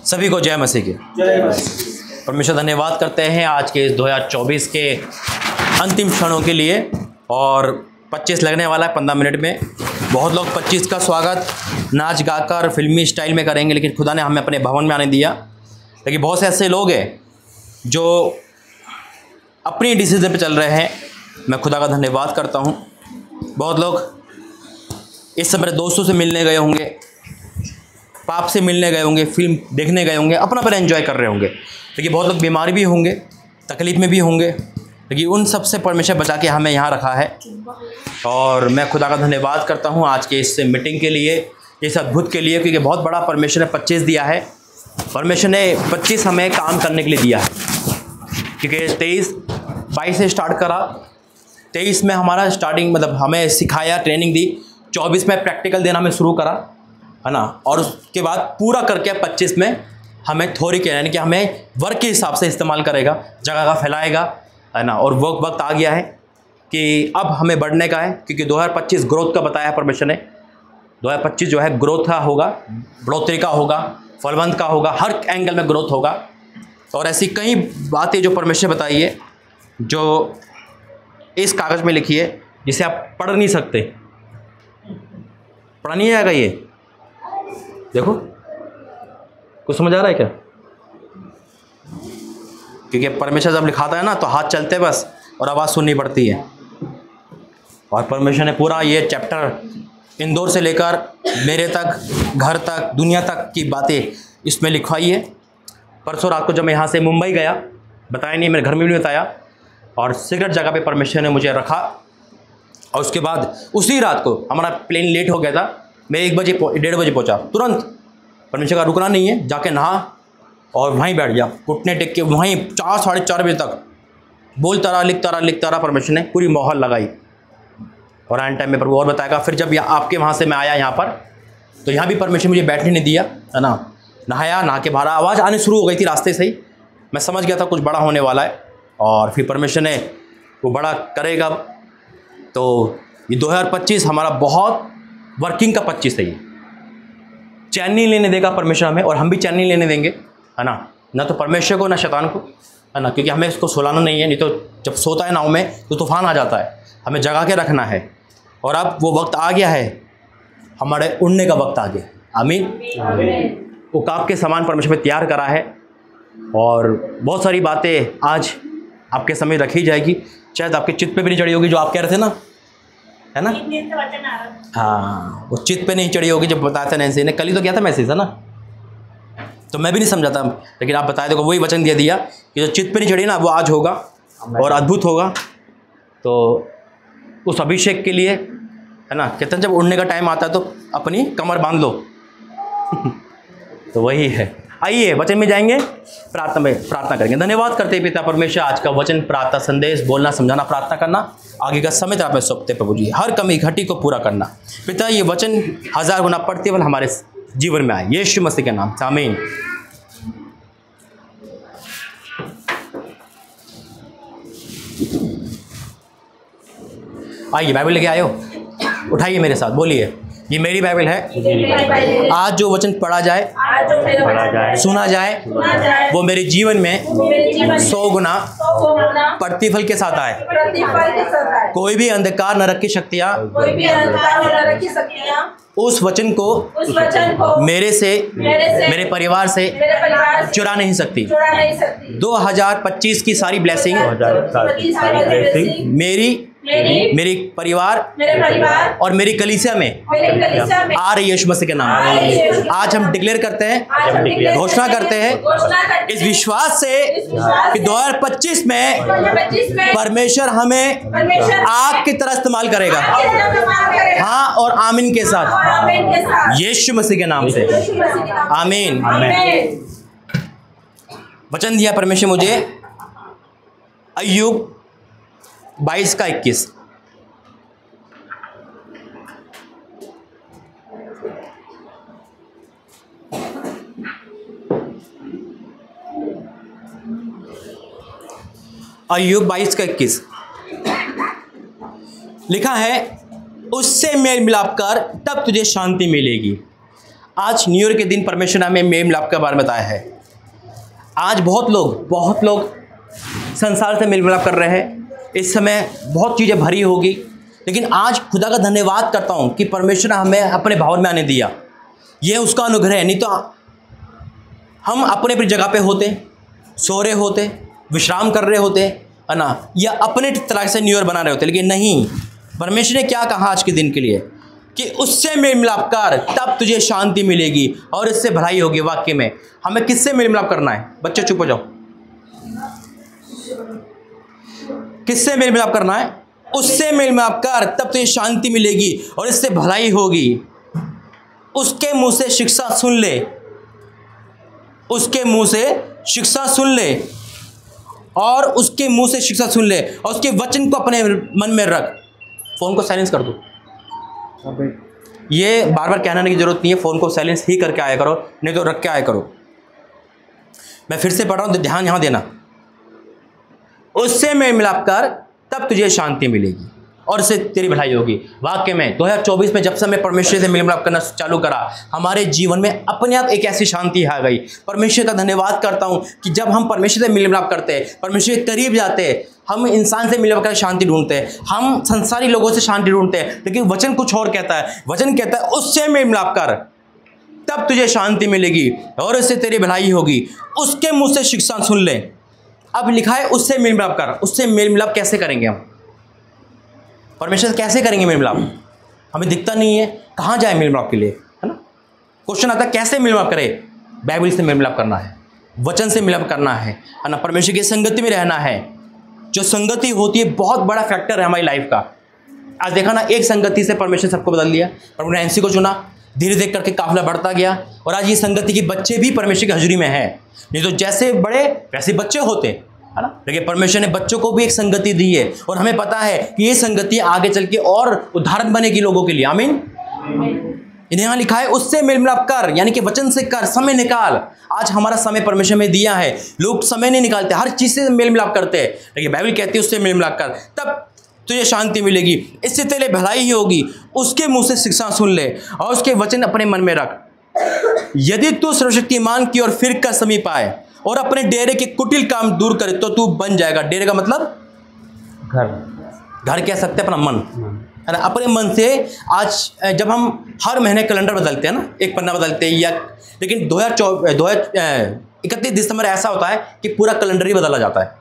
सभी को जय मसीह की। परमेश्वर धन्यवाद करते हैं आज के इस 2024 के अंतिम क्षणों के लिए। और 25 लगने वाला है 15 मिनट में। बहुत लोग 25 का स्वागत नाच गाकर फिल्मी स्टाइल में करेंगे, लेकिन खुदा ने हमें अपने भवन में आने दिया। लेकिन बहुत से ऐसे लोग हैं जो अपनी डिसीजन पे चल रहे हैं। मैं खुदा का धन्यवाद करता हूँ। बहुत लोग इस समय दोस्तों से मिलने गए होंगे, पाप से मिलने गए होंगे, फिल्म देखने गए होंगे, अपना पर एंजॉय कर रहे होंगे। लेकिन बहुत लोग बीमार भी होंगे, तकलीफ़ में भी होंगे, लेकिन उन सब से परमेश्वर बचा के हमें यहाँ रखा है। और मैं खुदा का धन्यवाद करता हूँ आज के इस मीटिंग के लिए, इस अद्भुत के लिए, क्योंकि बहुत बड़ा परमेश्वर ने 25 दिया है। परमेश्वर ने 25 हमें काम करने के लिए दिया है, क्योंकि 22 से स्टार्ट करा। 23 में हमारा स्टार्टिंग मतलब हमें सिखाया, ट्रेनिंग दी। 24 में प्रैक्टिकल देना हमें शुरू करा, है ना। और उसके बाद पूरा करके 25 में हमें थ्योरी के, यानी कि हमें वर्क के हिसाब से इस्तेमाल करेगा, जगह का फैलाएगा, है ना। और वक्त आ गया है कि अब हमें बढ़ने का है, क्योंकि 2025 ग्रोथ का बताया है परमेश्वर ने। 2025 जो है ग्रोथ का होगा, बढ़ोतरी का होगा, फलवंत का होगा, हर एंगल में ग्रोथ होगा। और ऐसी कई बातें जो परमेश्वर बताई है, जो इस कागज़ में लिखी है, जिसे आप पढ़ नहीं सकते। पढ़ा नहीं आएगा ये, देखो कुछ समझ आ रहा है क्या? क्योंकि परमेश्वर जब लिखाता है ना तो हाथ चलते बस और आवाज़ सुननी पड़ती है। और परमेश्वर ने पूरा ये चैप्टर इंदौर से लेकर मेरे तक, घर तक, दुनिया तक की बातें इसमें लिखवाई है। परसों रात को जब मैं यहाँ से मुंबई गया, बताया नहीं, मेरे घर में भी नहीं बताया, और सीक्रेट जगह पे परमेश्वर ने मुझे रखा। और उसके बाद उसी रात को हमारा प्लेन लेट हो गया था। मैं 1-1:30 बजे पहुँचा। तुरंत परमेश्वर का रुकना नहीं है, जाके नहा और वहीं बैठ गया, घुटने टेक के वहीं 4-4:30 बजे तक बोलता रहा, लिखता रहा। परमेश्वर ने पूरी मोहर लगाई और एंड टाइम में प्रभु और बताएगा। फिर जब आपके वहाँ से मैं आया यहाँ पर, तो यहाँ भी परमेश्वर मुझे बैठने नहीं दिया, है ना। नहाया, नहा के बाहर आवाज़ आनी शुरू हो गई थी रास्ते से ही। मैं समझ गया था कुछ बड़ा होने वाला है, और फिर परमेश्वर ने वो बड़ा करेगा। तो ये 2025 हमारा बहुत वर्किंग का 25 है। ये चैन नहीं लेने देगा परमेश्वर हमें, और हम भी चैन नहीं लेने देंगे, है ना तो परमेश्वर को ना शैतान को, है ना। क्योंकि हमें इसको सुलाना नहीं है, नहीं तो जब सोता है नाव में तो तूफान आ जाता है। हमें जगा के रखना है। और अब वो वक्त आ गया है, हमारे उड़ने का वक्त आ गया। आमीन। उकाब के समान परमेश्वर में तैयार करा है। और बहुत सारी बातें आज आपके समय रखी जाएगी। शायद आपके चित्त पे भी नहीं चढ़ी होगी, जो आप कह रहे थे ना, है ना। हाँ, वो चित्त पे नहीं चढ़ी होगी जब बताया था नैन्सी ने। कल ही तो किया था मैसेज, है ना। तो मैं भी नहीं समझा था, लेकिन आप बताए देखो, वही वचन दे दिया कि जो चित्त पे नहीं चढ़ी ना, वो आज होगा और अद्भुत होगा। तो उस अभिषेक के लिए, है ना, कहते हैं जब उड़ने का टाइम आता है तो अपनी कमर बांध लो। तो वही है। आइए वचन में जाएंगे, प्रार्थना करेंगे। धन्यवाद करते हैं पिता परमेश्वर, आज का वचन, प्रार्थना संदेश, बोलना, समझाना, प्रार्थना करना, आगे का समय आप में सौंपते प्रभु जी। हर कमी घटी को पूरा करना पिता। ये वचन 1000 गुना प्रतिफल हमारे जीवन में आए, यीशु मसीह के नाम से, आमीन। आइए, बाइबल लेके आए हो, उठाइए मेरे साथ, बोलिए, ये मेरी बाइबल है। आज जो वचन पढ़ा जाए, सुना जाए, वो मेरे जीवन में 100 गुना प्रतिफल के साथ आए। कोई भी अंधकार न रखी शक्तियाँ उस वचन को मेरे से, मेरे परिवार से चुरा नहीं सकती। 2025 की सारी ब्लेसिंग मेरी परिवार और मेरी कलीसिया में आ रही है यीशु मसीह के नाम। आज हम डिक्लेयर करते हैं, घोषणा करते हैं इस विश्वास से कि 2025 में परमेश्वर हमें आग की तरह इस्तेमाल करेगा। हाँ और आमीन के साथ, यीशु मसीह के नाम से, आमीन। वचन दिया परमेश्वर मुझे अय्यूब 22:21। अय्यूब 22:21 लिखा है, उससे मेल मिलाप कर तब तुझे शांति मिलेगी। आज न्यू ईयर के दिन परमेश्वर ने हमें मेल मिलाप के बारे में बताया है। आज बहुत लोग संसार से मेल मिलाप कर रहे हैं। इस समय बहुत चीज़ें भरी होगी, लेकिन आज खुदा का धन्यवाद करता हूँ कि परमेश्वर ने हमें अपने भवन में आने दिया। ये उसका अनुग्रह है, नहीं तो हम अपने अपनी जगह पे होते, सो रहे होते, विश्राम कर रहे होते, है ना, या अपने तरह से न्यू ईयर बना रहे होते। लेकिन नहीं, परमेश्वर ने क्या कहा आज के दिन के लिए कि उससे मेल मिलाप कर, तब तुझे शांति मिलेगी और इससे भलाई होगी। वाक्य में हमें किससे मेल मिलाप करना है? बच्चे चुप हो जाओ। किससे मेल मिलाप करना है? उससे मेल मिलाप कर, तब तुझे शांति मिलेगी और इससे भलाई होगी। उसके मुंह से शिक्षा सुन ले, उसके मुंह से शिक्षा सुन ले, और उसके मुंह से शिक्षा सुन ले, और उसके वचन को अपने मन में रख। फोन को साइलेंस कर दो। ये बार बार कहने की जरूरत नहीं है, फोन को साइलेंस ही करके आया करो, नहीं तो रख के आया करो। मैं फिर से पढ़ रहा हूं, ध्यान यहां देना। उससे मेल मिलाप कर, तब तुझे शांति मिलेगी और इससे तेरी भलाई होगी। वाक्य में 2024 में जब से मैं परमेश्वर से मेल मिलाप करना चालू करा, हमारे जीवन में अपने आप एक ऐसी शांति आ गई। परमेश्वर का धन्यवाद करता हूं कि जब हम परमेश्वर से मेल मिलाप करते हैं, परमेश्वर के करीब जाते हैं, हम इंसान से मिलकर शांति ढूंढते हैं, हम संसारी लोगों से शांति ढूंढते हैं, लेकिन वचन कुछ और कहता है। वचन कहता है उससे मेल मिलाप कर, तब तुझे शांति मिलेगी और इससे तेरी भलाई होगी। उसके मुंह से शिक्षा सुन ले। अब लिखा है उससे मेल मिलाप कर। उससे मेल मिलाप कैसे करेंगे हम? परमेश्वर से कैसे करेंगे मेल मिलाप? हमें दिखता नहीं है, कहाँ जाए मेल मिलाप के लिए, है ना? क्वेश्चन आता है कैसे मेल मिलाप करें? बाइबल से मेल मिलाप करना है, वचन से मिलाप करना है ना, परमेश्वर की संगति में रहना है। जो संगति होती है बहुत बड़ा फैक्टर है हमारी लाइफ का। आज देखा ना, एक संगति से परमेश्वर सबको बदल दिया। प्रभु ने एनसी को चुना, धीरे धीरे करके काफिला बढ़ता गया, और आज ये संगति के बच्चे भी परमेश्वर की हजूरी में है। नहीं तो जैसे बड़े वैसे बच्चे होते, है ना, लेकिन परमेश्वर ने बच्चों को भी एक संगति दी है, और हमें पता है कि ये संगति आगे चल के और उदाहरण बनेगी लोगों के लिए। आमीन। यहाँ लिखा है उससे मेल मिलाप कर, यानी कि वचन से कर, समय निकाल। आज हमारा समय परमेश्वर में दिया है, लोग समय नहीं निकालते, हर चीज से मेल मिलाप करते हैं, लेकिन बाइबल कहती है उससे मेल मिलाप कर, तब तुझे शांति मिलेगी, इससे तेरे भलाई ही होगी। उसके मुंह से शिक्षा सुन ले और उसके वचन अपने मन में रख। यदि तू सर्वशक्तिमान की ओर फिर कर समीप आए और अपने डेरे के कुटिल काम दूर करे, तो तू बन जाएगा। डेरे का मतलब घर कह सकते हैं, अपना मन, है ना। अपने मन से आज जब हम हर महीने कैलेंडर बदलते हैं ना, एक पन्ना बदलते हैं, या लेकिन 31 दिसंबर ऐसा होता है कि पूरा कैलेंडर ही बदला जाता है।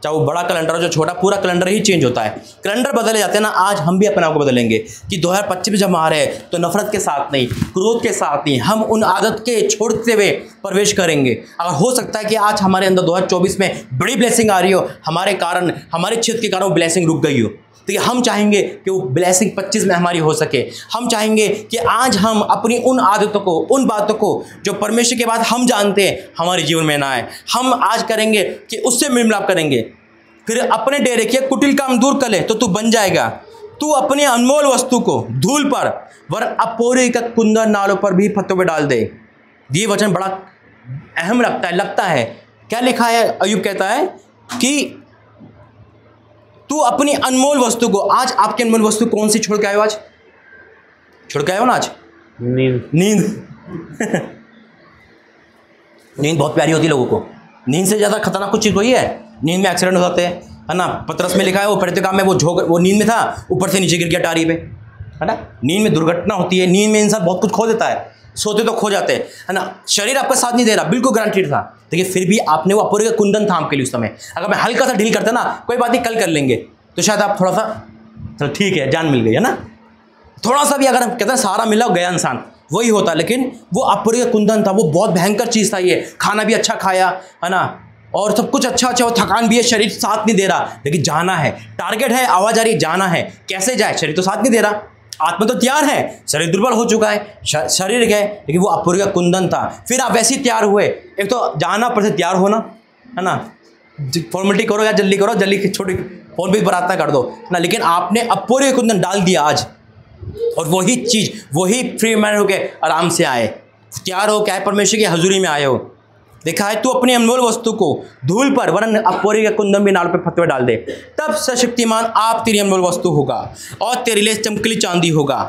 चाहे वो बड़ा कैलेंडर हो जो छोटा, पूरा कैलेंडर ही चेंज होता है। कैलेंडर बदले जाते हैं ना। आज हम भी अपने आप को बदलेंगे कि 2025 जब आ रहे हैं तो नफरत के साथ नहीं, क्रोध के साथ नहीं, हम उन आदत के छोड़ते हुए प्रवेश करेंगे। अगर हो सकता है कि आज हमारे अंदर 2024 में बड़ी ब्लेसिंग आ रही हो, हमारे कारण, हमारे क्षेत्र के कारण वो ब्लेसिंग रुक गई हो, तो हम चाहेंगे कि वो ब्लेसिंग 25 में हमारी हो सके। हम चाहेंगे कि आज हम अपनी उन आदतों को, उन बातों को जो परमेश्वर के बाद हम जानते हैं, हमारे जीवन में ना आए। हम आज करेंगे कि उससे मेल मिलाप करेंगे। फिर अपने डेरे के कुटिल काम दूर कर ले, तो तू बन जाएगा। तू अपनी अनमोल वस्तु को धूल पर वर अपोरे का कुंदन नालों पर भी पत्तों पे डाल दे। ये वचन बड़ा अहम लगता है। क्या लिखा है? अय्यूब कहता है कि तू अपनी अनमोल वस्तु को, आज आपकी अनमोल वस्तु कौन सी छोड़ के आए हो? आज छोड़ के आए हो ना? आज नींद नींद बहुत प्यारी होती है लोगों को। नींद से ज़्यादा खतरनाक कुछ चीज़ कोई है? नींद में एक्सीडेंट हो जाते हैं, है ना। पतरस में लिखा है वो पढ़ते काम में वो नींद में था, ऊपर से नीचे गिर गया टारी पे, है ना। नींद में दुर्घटना होती है। नींद में इंसान बहुत कुछ खो देता है, सोते तो खो जाते हैं, है ना। शरीर आपका साथ नहीं दे रहा, बिल्कुल गारंटीड था, लेकिन फिर भी आपने वो अपूर्व कुंदन था आपके लिए उस समय। अगर मैं हल्का सा ढील करता ना, कोई बात नहीं कल कर लेंगे, तो शायद आप थोड़ा सा चलो ठीक है, जान मिल गई, है ना। थोड़ा सा भी अगर हम कहते हैं सहारा मिला, गया इंसान, वही होता। लेकिन वो अपूर्व कुंदन था, वो बहुत भयंकर चीज़ था। ये खाना भी अच्छा खाया, है ना, और सब कुछ अच्छा, थकान भी है, शरीर साथ नहीं दे रहा, लेकिन जाना है, टारगेट है, आवाज आ रही, जाना है। कैसे जाए? शरीर तो साथ नहीं दे रहा, आत्मा तो तैयार है, शरीर दुर्बल हो चुका है, शरीर गए, लेकिन वो अपूर्व कुंदन था। फिर आप वैसे ही तैयार हुए। एक तो जाना, पर से तैयार होना, है ना। फॉर्मेलिटी करो या जल्दी करो, जल्दी छोटी फोन पे प्रार्थना कर दो ना, लेकिन आपने अपूर्व कुंदन डाल दिया आज, और वही चीज़, वही फ्री मैन हो के आराम से आए, तैयार हो क्या है, परमेश्वर की हजूरी में आए हो। देखा है, तू अपनी अनमोल वस्तु को धूल पर वरन अपूर्व कुंदन भी नाल पे फतवे डाल दे, तब सशक्तिमान आप तेरी अनमोल वस्तु होगा और तेरे लिए चमकली चांदी होगा।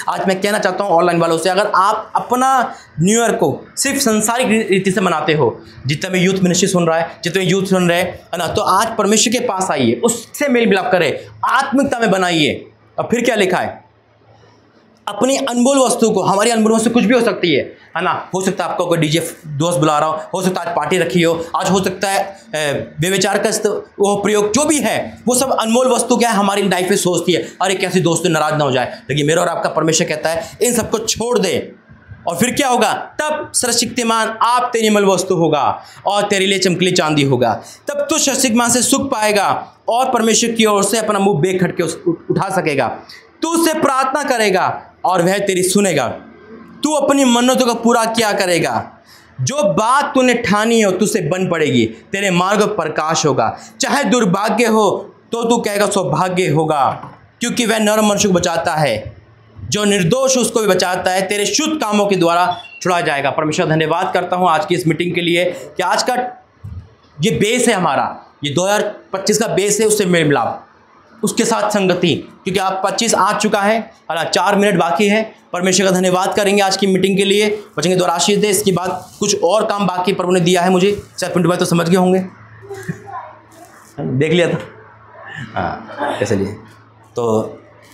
आज मैं कहना चाहता हूँ ऑनलाइन वालों से, अगर आप अपना न्यू ईयर को सिर्फ संसारिक रीति से मनाते हो, जितना भी यूथ मिनिस्ट्री सुन रहा है, जितने यूथ सुन रहे हैं, है ना, तो आज परमेश्वर के पास आइए, उससे मेल मिलाप करें, आत्मिकता में बनाइए। और फिर क्या लिखा है, अपनी अनमोल वस्तु को, हमारी अनमोल वस्तु कुछ भी हो सकती है ना, हो सकता है आपका कोई डीजे दोस्त बुला रहा हो सकता है आज पार्टी रखी हो, आज हो सकता है व्यभिचार का वो प्रयोग, जो भी है वो सब अनमोल वस्तु क्या है हमारी लाइफ में सोचती है, अरे कैसी दोस्त नाराज ना हो जाए, लेकिन मेरा और आपका परमेश्वर कहता है इन सबको छोड़ दे। और फिर क्या होगा, तब सर्वशक्तिमान आप तेरी अनमोल वस्तु होगा और तेरे लिए चमकीली चांदी होगा। तब तू सर्वशक्तिमान से सुख पाएगा और परमेश्वर की ओर से अपना मुंह बेख खट के उठा सकेगा। तू उससे प्रार्थना करेगा और वह तेरी सुनेगा। तू अपनी मन्नतों को पूरा क्या करेगा। जो बात तूने ठानी हो तुझसे बन पड़ेगी, तेरे मार्ग पर प्रकाश होगा। चाहे दुर्भाग्य हो तो तू कहेगा सौभाग्य होगा, क्योंकि वह नर मनुष्य को बचाता है, जो निर्दोष उसको भी बचाता है, तेरे शुद्ध कामों के द्वारा छुड़ा जाएगा। परमेश्वर धन्यवाद करता हूँ आज की इस मीटिंग के लिए कि आज का ये बेस है हमारा, ये 2025 का बेस है, उससे मेल मिलाप, उसके साथ संगति, क्योंकि आप 25 आ चुका है और 4 मिनट बाकी है। परमेश्वर का धन्यवाद करेंगे आज की मीटिंग के लिए, बचेंगे तो आशीष दे। इसके बाद कुछ और काम बाकी प्रभु ने दिया है मुझे, शायद पिंटू भाई तो समझ गए होंगे, देख लिया था, हाँ कैसे लिए। तो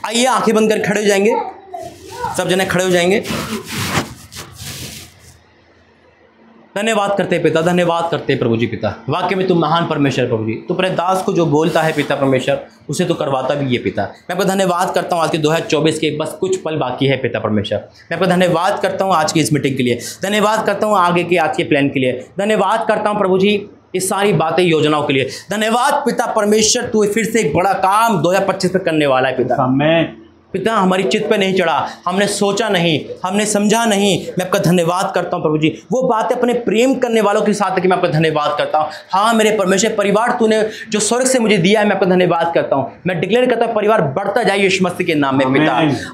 आइए आंखें बंद कर खड़े हो जाएंगे, सब जने खड़े हो जाएंगे। धन्यवाद करते पिता, धन्यवाद करते प्रभु जी पिता, वाकई में तुम महान परमेश्वर प्रभु जी। तो अपने दास को जो बोलता है पिता परमेश्वर, उसे तो करवाता भी है पिता। मैं आपका धन्यवाद करता हूँ आज के 2024 के बस कुछ पल बाकी है पिता परमेश्वर। मैं आपका धन्यवाद करता हूँ आज की इस मीटिंग के लिए, धन्यवाद करता हूँ आगे के आज के प्लान के लिए, धन्यवाद करता हूँ प्रभु जी इस सारी बातें योजनाओं के लिए। धन्यवाद पिता परमेश्वर, तू फिर से एक बड़ा काम 2025 में करने वाला है पिता। पिता हमारी चित्त पे नहीं चढ़ा, हमने सोचा नहीं, हमने समझा नहीं। मैं आपका धन्यवाद करता हूँ प्रभु जी, वो बातें अपने प्रेम करने वालों के साथ कि मैं आपका धन्यवाद करता हूँ। हाँ मेरे परमेश्वर, परिवार तूने जो स्वर्ग से मुझे दिया है, मैं आपका धन्यवाद करता हूँ। मैं डिक्लेयर करता हूँ परिवार बढ़ता जाए यीशु मसीह के नाम में पिता।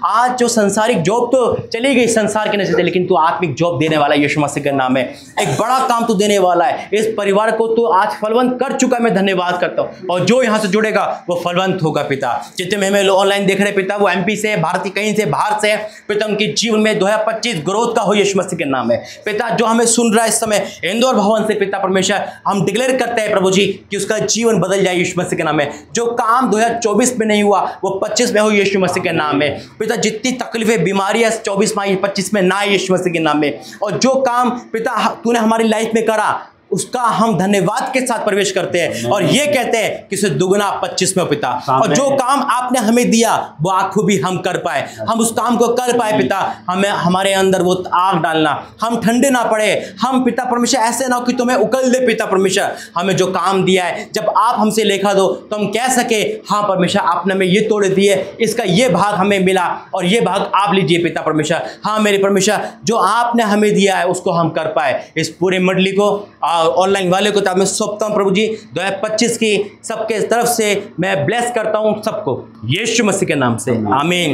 आज जो संसारिक जॉब तो चली गई संसार के नजर से, लेकिन तू आत्मिक जॉब देने वाला है यीशु मसीह के नाम में। एक बड़ा काम तू देने वाला है, इस परिवार को तू आज फलवंत कर चुका है, मैं धन्यवाद करता हूँ। और जो यहाँ से जुड़ेगा वो फलवंत होगा पिता। जितने में ऑनलाइन देख रहे पिता, वो MP से, भारतीय कहीं से बाहर से पिता, उनके जीवन में 2025 ग्रोथ का हो यीशु मसीह के नाम में पिता। जो हमें सुन रहा है इस समय इंदौर भवन से पिता परमेश्वर, हम डिक्लेयर करते हैं प्रभु जी कि उसका जीवन बदल जाए यीशु मसीह के नाम में। जो काम 2024 में नहीं हुआ वो 25 में हो यीशु मसीह के नाम में पिता। जितनी तकलीफें बीमारियां 24 में 25 में ना आए यीशु मसीह के नाम में। और जो काम पिता तूने हमारी लाइफ में करा उसका हम धन्यवाद के साथ प्रवेश करते हैं और ये कहते हैं कि उसे दुगना 25 में हो पिता। और जो काम आपने हमें दिया वो आखूबी हम कर पाए, हम उस काम को कर पाए पिता। हमें हमारे अंदर वो आग डालना, हम ठंडे ना पड़े, हम पिता परमेश्वर ऐसे ना हो कि तुम्हें उकल दे पिता परमेश्वर। हमें जो काम दिया है जब आप हमसे लेखा दो तो हम कह सके हाँ परमेश्वर आपने हमें ये तोड़ दिए, इसका ये भाग हमें मिला और ये भाग आप लीजिए पिता परमेश्वर। हाँ मेरे परमेश्वर, जो आपने हमें दिया है उसको हम कर पाए। इस पूरे मंडली को ऑनलाइन वाले को मैं सौंपता हूँ प्रभु जी 2025 की सबके तरफ से मैं ब्लेस करता हूँ सबको यीशु मसीह के नाम से, आमीन।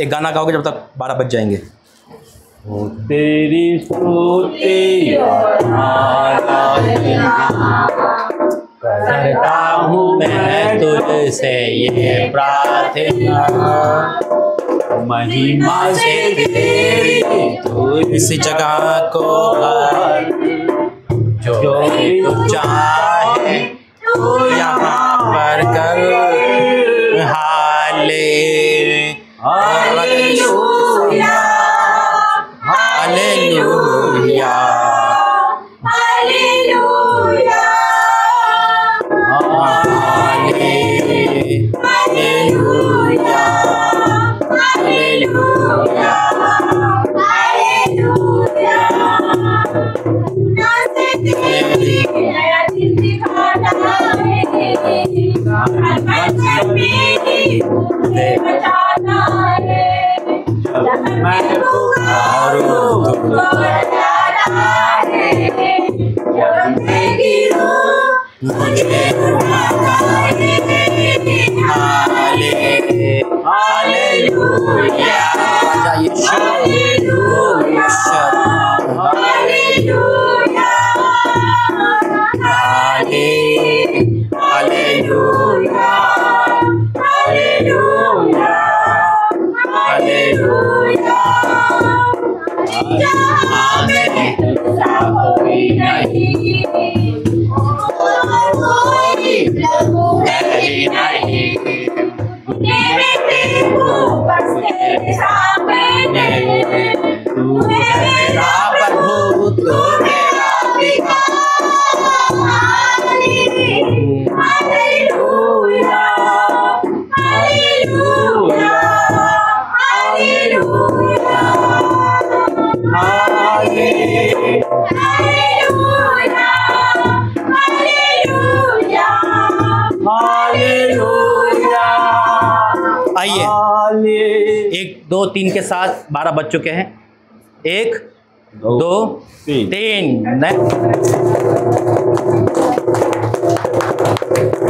एक गाना गाओगे जब तक 12 बज जाएंगे। ओ तेरी स्तुति करता हूँ मैं तुझसे ये प्रार्थना, महिमा से तेरी तू इस जगह को जो तू चाहे तू यहाँ पर कर। Hallelujah hallelujah hallelujah hallelujah hallelujah आइए 1 2 3 के साथ 12 बज चुके हैं। 1 2 3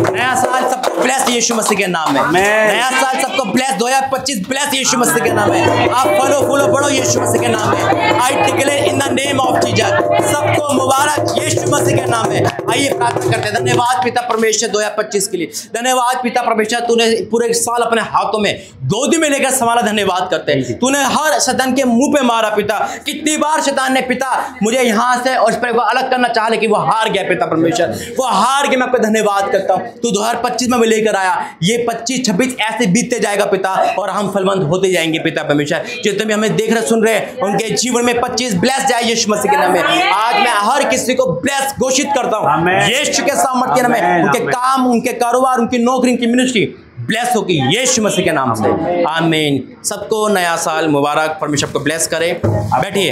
नया साल सबको ब्लेस यीशु मसीह के नाम में। नया साल सबको ब्लेस 2025 ब्लेस यीशु मसीह के नाम में। आप फलो फूलो बढ़ो यीशु मसीह के नाम में। I declare in the name of Jesus सबको मुबारक यीशु मसीह के नाम में। आइए प्रार्थना करते हैं। धन्यवाद पिता परमेश्वर 2025 के लिए। धन्यवाद पिता परमेश्वर तूने पूरे साल अपने हाथों में गोदी में लेकर संभाला। धन्यवाद करते हैं तूने हर शैतान के मुंह पे मारा पिता। कितनी बार शैतान ने पिता मुझे यहाँ से और इस पर अलग करना चाहा लेकिन वो हार गया पिता परमेश्वर। वो हार के मैं आपका धन्यवाद करता हूँ। तू 2025 में भी लेकर आया। ये 25-26 ऐसे बीतते जाएगा पिता और हम फलवंत होते जाएंगे पिता परमेश्वर। जितने भी हमें देख रहे सुन रहे उनके जीवन में 25 ब्लेस जाए यीशु मसीह के नाम में। आज मैं हर किसी को ब्लेस घोषित करता हूँ यीशु के सामर्थ्य के नाम में। उनके काम उनके कारोबार उनकी नौकरी उनकी मिनिस्ट्री ब्लेस होगी यीशु मसीह के नाम से। आमीन। सबको नया साल मुबारक। परमेश्वर को ब्लेस करे। बैठिए।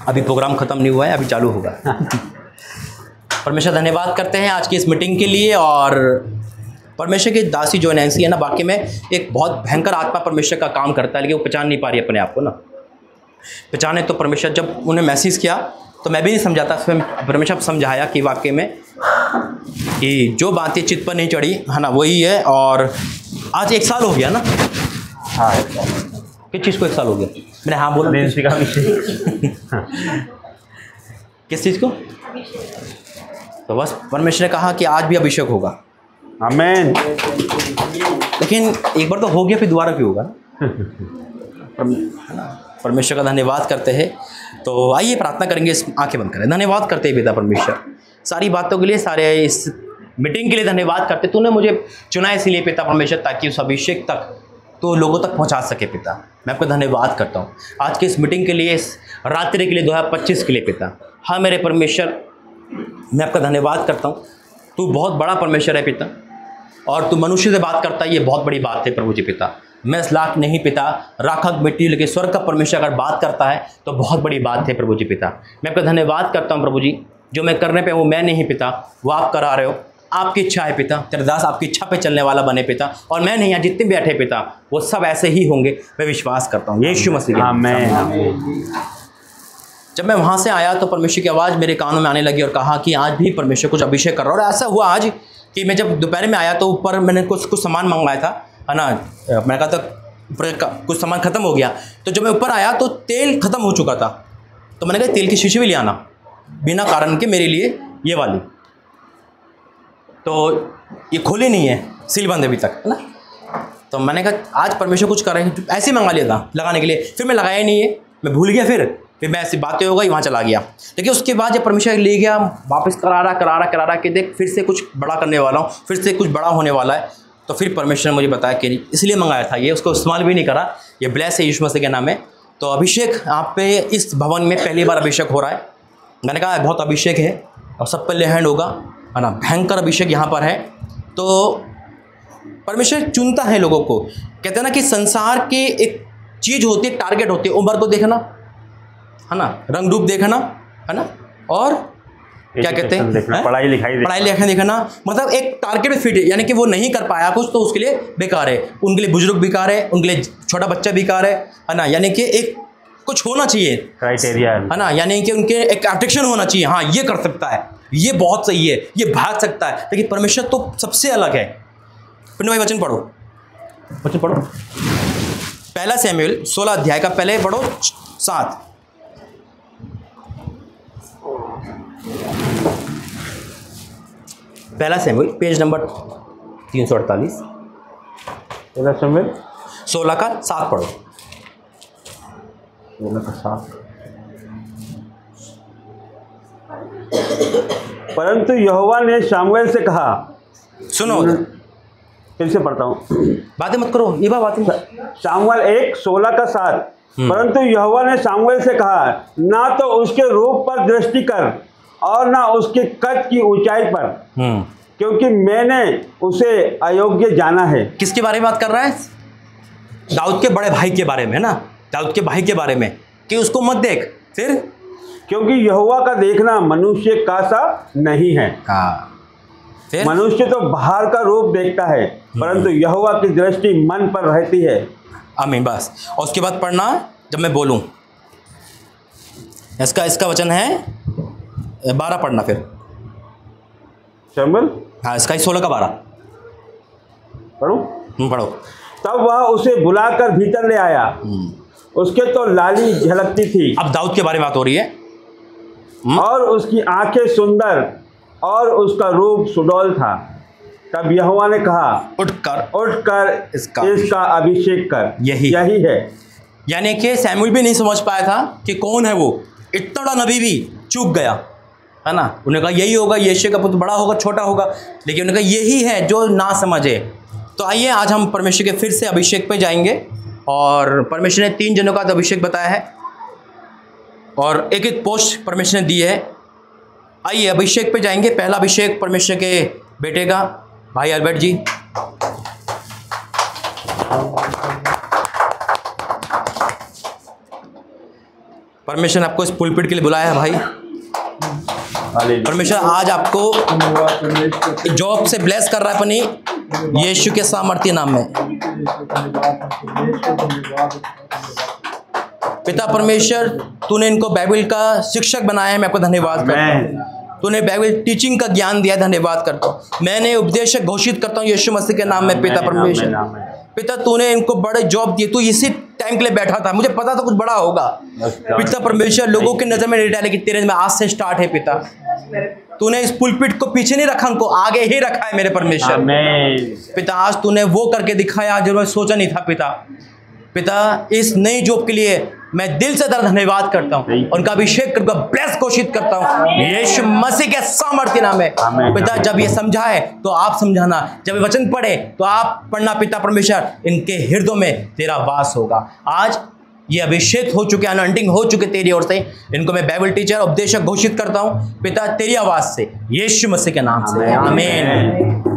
अभी प्रोग्राम खत्म नहीं हुआ है अभी चालू होगा। परमेश्वर धन्यवाद करते हैं आज की इस मीटिंग के लिए। और परमेश्वर की दासी जो नैंसी है ना वाकई में एक बहुत भयंकर आत्मा परमेश्वर का काम करता है लेकिन वो पहचान नहीं पा रही अपने आप को ना। पहचाने तो परमेश्वर जब उन्हें मैसेज किया तो मैं भी नहीं समझाता। फिर परमेश्वर समझाया कि वाकई में कि जो बातें चित्त पर नहीं चढ़ी है ना वही है। और आज 1 साल हो गया ना। हाँ किस चीज़ को 1 साल हो गया? मैंने हाँ बोला। किस चीज़ को? तो बस परमेश्वर ने कहा कि आज भी अभिषेक होगा। आमीन। लेकिन एक बार तो हो गया फिर दोबारा क्यों होगा? परमेश्वर का धन्यवाद करते हैं। तो आइए प्रार्थना करेंगे। आंखें बंद करें। धन्यवाद करते हैं पिता परमेश्वर सारी बातों के लिए सारे इस मीटिंग के लिए धन्यवाद करते। तूने मुझे चुना इसलिए पिता परमेश्वर ताकि उस अभिषेक तक तो लोगों तक पहुंचा सके पिता। मैं आपका धन्यवाद करता हूं आज की इस मीटिंग के लिए इस रात्रि के लिए 2025 के लिए पिता। हाँ मेरे परमेश्वर मैं आपका धन्यवाद करता हूं। तू बहुत बड़ा परमेश्वर है पिता और तू मनुष्य से बात करता है ये बहुत बड़ी बात है प्रभु जी पिता। मैं इस लाख नहीं पिता राखक मिट्टी लेकिन स्वर्ग का परमेश्वर अगर बात करता है तो बहुत बड़ी बात है प्रभु जी पिता। मैं आपका धन्यवाद करता हूँ प्रभु जी। जो मैं करने पे वो मैं नहीं पिता वो आप करा रहे हो। आपकी इच्छा है पिता। तेरे दास आपकी इच्छा पे चलने वाला बने पिता। और मैं नहीं यहाँ जितने भी बैठे पिता वो सब ऐसे ही होंगे मैं विश्वास करता हूँ यीशु मसीह के नाम। जब मैं वहाँ से आया तो परमेश्वर की आवाज़ मेरे कानों में आने लगी और कहा कि आज भी परमेश्वर कुछ अभिषेक कर रहा है। और ऐसा हुआ आज कि मैं जब दोपहर में आया तो ऊपर मैंने कुछ सामान मंगवाया था है ना। मैंने कहा था कुछ सामान ख़त्म हो गया। तो जब मैं ऊपर आया तो तेल ख़त्म हो चुका था। तो मैंने कहा तेल की शीशी भी ले आना बिना कारण के मेरे लिए ये वाली। तो ये खोली नहीं है सील बंद अभी तक है ना। तो मैंने कहा आज परमेश्वर कुछ कर रहे हैं ऐसे ही मंगा लिया था लगाने के लिए। फिर मैं लगाया नहीं है मैं भूल गया। फिर मैं ऐसी बातें हो गई वहाँ चला गया। लेकिन उसके बाद जब परमेश्वर ले गया वापस करा के देख फिर से कुछ बड़ा करने वाला हूँ फिर से कुछ बड़ा होने वाला है। तो फिर परमेश्वर ने मुझे बताया कि इसलिए मंगाया था ये उसको इस्तेमाल भी नहीं करा। ये ब्लेस है यीशु मसीह के नाम में। तो अभिषेक आप पे इस भवन में पहली बार अभिषेक हो रहा है। मैंने कहा बहुत अभिषेक है और सब पे हैंड होगा है ना। भयंकर अभिषेक यहाँ पर है। तो परमेश्वर चुनता है लोगों को। कहते हैं ना कि संसार की एक चीज़ होती है टारगेट होती है उम्र को देखना है ना रंग रूप देखना है ना और क्या कहते हैं पढ़ाई लिखाई देखना। मतलब एक टारगेट में फिट है यानी कि वो नहीं कर पाया कुछ तो उसके लिए बेकार है। उनके लिए बुजुर्ग बेकार है उनके लिए छोटा बच्चा बेकार है ना। यानी कि एक कुछ होना चाहिए क्राइटेरिया है ना। यानी कि उनके एक अट्रैक्शन होना चाहिए। हाँ ये कर सकता है ये बहुत सही है ये भाग सकता है। लेकिन परमेश्वर तो सबसे अलग है। पिंडू भाई वचन पढ़ो 1 शमूएल 16 अध्याय का पहले पढ़ो 7। पहला शमूएल पेज नंबर 348 1 शमूएल 16 का 7 पढ़ो। 16 का 7। परंतु यहोवा ने शामुएल से कहा सुनो फिर से पढ़ता हूँ बातें मत करो ये बातें। शामुएल 1:16 का 7। परंतु यहोवा ने शामुएल से कहा ना तो उसके रूप पर दृष्टि कर और ना उसके कद की ऊंचाई पर क्योंकि मैंने उसे अयोग्य जाना है। किसके बारे में बात कर रहा है? दाऊद के बड़े भाई के बारे में है ना। दाऊद के भाई के बारे में कि उसको मत देख। फिर क्योंकि यहोवा का देखना मनुष्य का सा नहीं है। फिर मनुष्य तो बाहर का रूप देखता है, परंतु यहोवा की दृष्टि मन पर रहती है। आमीन। बस, और उसके बाद पढ़ना जब मैं बोलूं। इसका वचन है 12 पढ़ना फिर। शमूएल, हाँ, इसका ही 16 का 12 पढ़ो। पढ़ो। तब वह उसे बुलाकर भीतर ले आया, उसके तो लाली झलकती थी। अब दाऊद के बारे में बात हो रही है। और उसकी आंखें सुंदर और उसका रूप सुडौल था। तब यहोवा ने कहा, उठकर इसका अभिषेक कर। यही है। यानी कि सैमुएल भी नहीं समझ पाया था कि कौन है वो। इतना बड़ा नबी भी चूक गया, है ना। उन्होंने कहा यही होगा, यीशु का पुत्र, बड़ा होगा छोटा होगा, लेकिन उन्होंने कहा यही है जो ना समझे। तो आइए आज हम परमेश्वर के फिर से अभिषेक पे जाएंगे। और परमेश्वर ने 3 जनों का अभिषेक बताया है और एक पोस्ट परमेश्वर ने दी है। आइए अभिषेक पे जाएंगे। पहला अभिषेक परमेश्वर के बेटे का, भाई अल्बर्ट जी। परमेश्वर ने आपको इस पुलपिट के लिए बुलाया है भाई। परमेश्वर आज आपको जॉब से ब्लेस कर रहा है अपनी यीशु के सामर्थ्य नाम में। पिता परमेश्वर, तूने इनको बाइबल का शिक्षक बनाया है, मैं आपको धन्यवाद करता हूँ। तूने बाइबल टीचिंग का ज्ञान दिया, धन्यवाद करता हूँ। मैंने उपदेशक घोषित करता हूँ यीशु मसीह के नाम में। पिता परमेश्वर, पिता तूने इनको बड़े जॉब दिए। तू इसी टाइम के लिए बैठा था, मुझे पता था कुछ बड़ा होगा। पिता परमेश्वर, लोगों की नजर में नहीं डाले कि तेरे में आज से स्टार्ट है। पिता तूने इस पुलपिट को पीछे नहीं रखा, उनको आगे ही रखा है मेरे परमेश्वर। पिता आज तूने वो करके दिखाया जो मैं सोचा नहीं था। पिता इस नई जॉब के लिए मैं दिल से धन्यवाद करता हूँ। उनका अभिषेक करके ब्लेस घोषित करता हूँ यीशु मसीह के सामर्थ्य नाम में। पिता जब ये समझाए तो आप समझाना, जब ये वचन पढ़े तो आप पढ़ना। पिता परमेश्वर, इनके हृदय में तेरा वास होगा। आज ये अभिषेक हो चुके, अनॉइंटिंग हो चुके तेरी ओर से। इनको मैं बाइबल टीचर, उपदेशक घोषित करता हूँ पिता तेरी आवाज से, यीशु मसीह के नाम से। आमीन।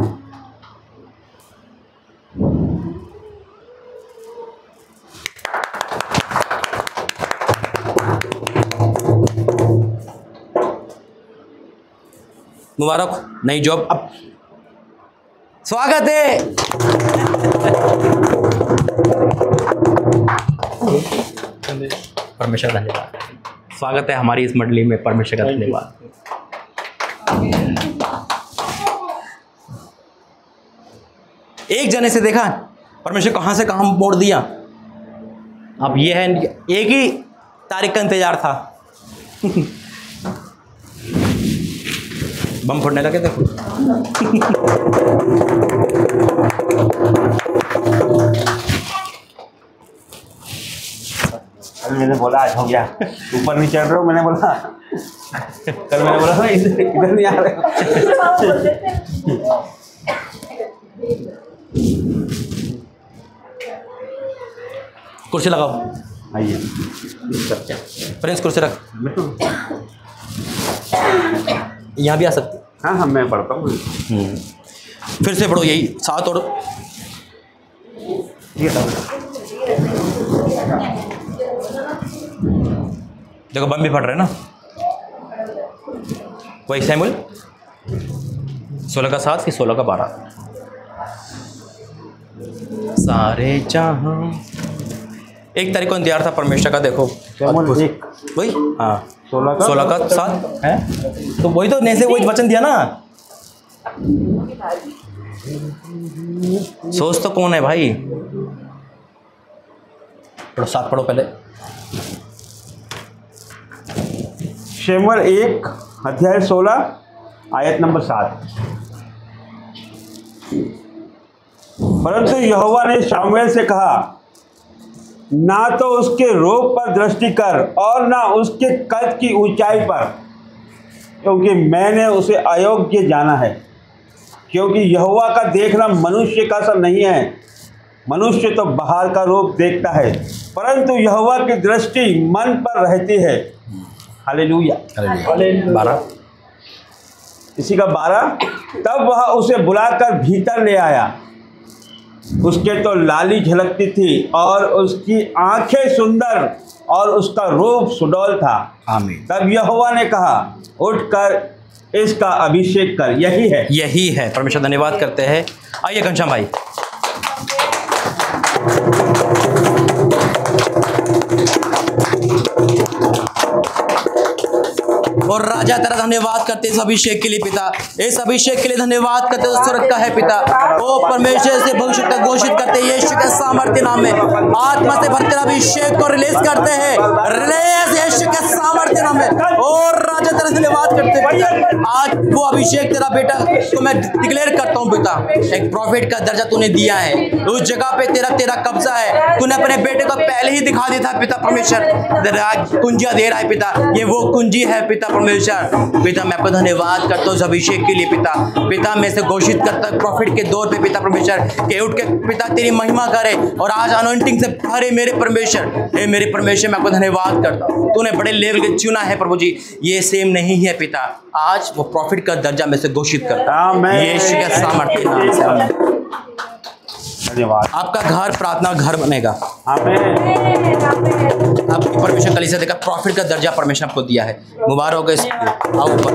मुबारक नई जॉब। अब स्वागत है। परमेश्वर धन्यवाद। स्वागत है हमारी इस मंडली में। परमेश्वर का धन्यवाद। एक जने से देखा परमेश्वर कहां से कहां मोड़ दिया। अब ये है, एक ही तारीख का इंतजार था। बम फोड़ने लगे देखो। कल मैंने बोला आज हो गया, ऊपर नहीं चढ़ रहे हो। मैंने बोला कल मैंने बोला इधर नहीं आ रहे। कुर्सी लगाओ। आइए प्रिंस कुर्सी रख। यहाँ भी आ सकते। हाँ हाँ मैं पढ़ता हूँ। फिर से पढ़ो यही 7 और देखो बम भी फट रहे ना। वही सैमुएल 16 का 7 कि 16 का 12। सारे जहां एक तारीख को इंतजार था परमेश्वर का। देखो वही, हाँ 16 का 7 है। तो वही तो नैसे वही वचन दिया ना। सोच तो कौन है भाई। पढ़ो 7 पढ़ो पहले। शमूएल 1 अध्याय 16 आयत नंबर 7। परंतु यहोवा ने शमूएल से कहा, ना तो उसके रूप पर दृष्टि कर और ना उसके कद की ऊंचाई पर, क्योंकि मैंने उसे अयोग्य जाना है। क्योंकि यहोवा का देखना मनुष्य का सा नहीं है। मनुष्य तो बाहर का रूप देखता है, परंतु यहोवा की दृष्टि मन पर रहती है। हालेलुया। 12 इसी का 12। तब वह उसे बुलाकर भीतर ले आया, उसके तो लाली झलकती थी और उसकी आंखें सुंदर और उसका रूप सुडौल था। आमीन। तब यहोवा ने कहा, उठकर इसका अभिषेक कर। यही है। परमेश्वर धन्यवाद करते हैं। आइए घनश्याम भाई। और राजा तेरा धन्यवाद करते इस अभिषेक के लिए पिता, इस अभिषेक के लिए धन्यवाद करते स्वर्ग का है पिता। ओ परमेश्वर से भविष्य तक घोषित करते यीशु के सामर्थ्य नाम में आत्मा से भरते अभिषेक को रिलीज करते हैं, रिलीज यीशु के सामर्थ्य नाम में। और राजा तेरा धन्यवाद करते आज वो अभिषेक तेरा बेटा को मैं डिक्लेयर करता हूँ पिता, एक प्रॉफिट का दर्जा तूने दिया है, उस जगह पे तेरा कब्जा है। तूने अपने बेटे को पहले ही दिखा दिया था पिता परमेश्वर, कुंजियां दे रहा है पिता, ये वो कुंजी है पिता परमेश्वर। पिता मैं आपका धन्यवाद करता हूँ इस अभिषेक के लिए पिता मैं से घोषित करता हूँ प्रॉफिट के दौर पे पिता परमेश्वर के उठ के पिता तेरी महिमा करे और आज अनॉइंटिंग से भरे मेरे परमेश्वर। मेरे परमेश्वर मैं आपको धन्यवाद करता हूँ, तूने बड़े लेवल के चुना है प्रभु जी, ये सेम नहीं है पिता। आज वो प्रॉफिट का दर्जा में से घोषित करता हूँ यीशु के सामर्थ्य नाम से। धन्यवाद। आपका घर प्रार्थना घर बनेगा। आमीन। आपकी परमेश्वर कलीसिया देखा प्रॉफिट का दर्जा परमेश्वर आपको दिया है, मुबारक होगा इसको। आओ ऊपर।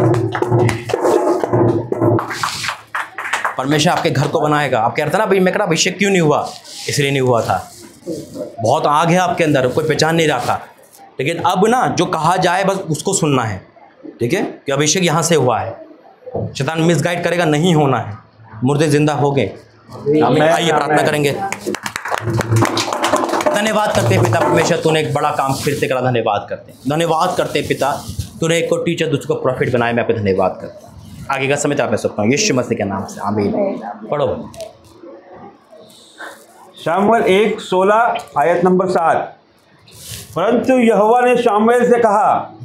परमेश्वर आपके घर को बनाएगा। आप कह रहे थे ना भाई मैं कह रहा अभिषेक क्यों नहीं हुआ, इसलिए नहीं हुआ था, बहुत आग है आपके अंदर, कोई पहचान नहीं रहा था। लेकिन अब ना जो कहा जाए बस उसको सुनना है, ठीक है, कि अभिषेक यहाँ से हुआ है। शैतान मिसगाइड करेगा, नहीं होना है, मुर्दे जिंदा हो गए। आइए प्रार्थना करेंगे। धन्यवाद करते हैं पिता परमेश्वर, तूने एक बड़ा काम फिर से करा, धन्यवाद करते हैं, धन्यवाद करते हैं पिता, तूने एक को टीचर दूसरे को प्रॉफिट बनाया, मैं आपको धन्यवाद करता हूँ। आगे का समय आप सकता हूँ यीशु मसीह के नाम से, आमीन। पढ़ो शामुएल 1:16 आयत नंबर 7। परंतु यहोवा ने शामुएल से कहा,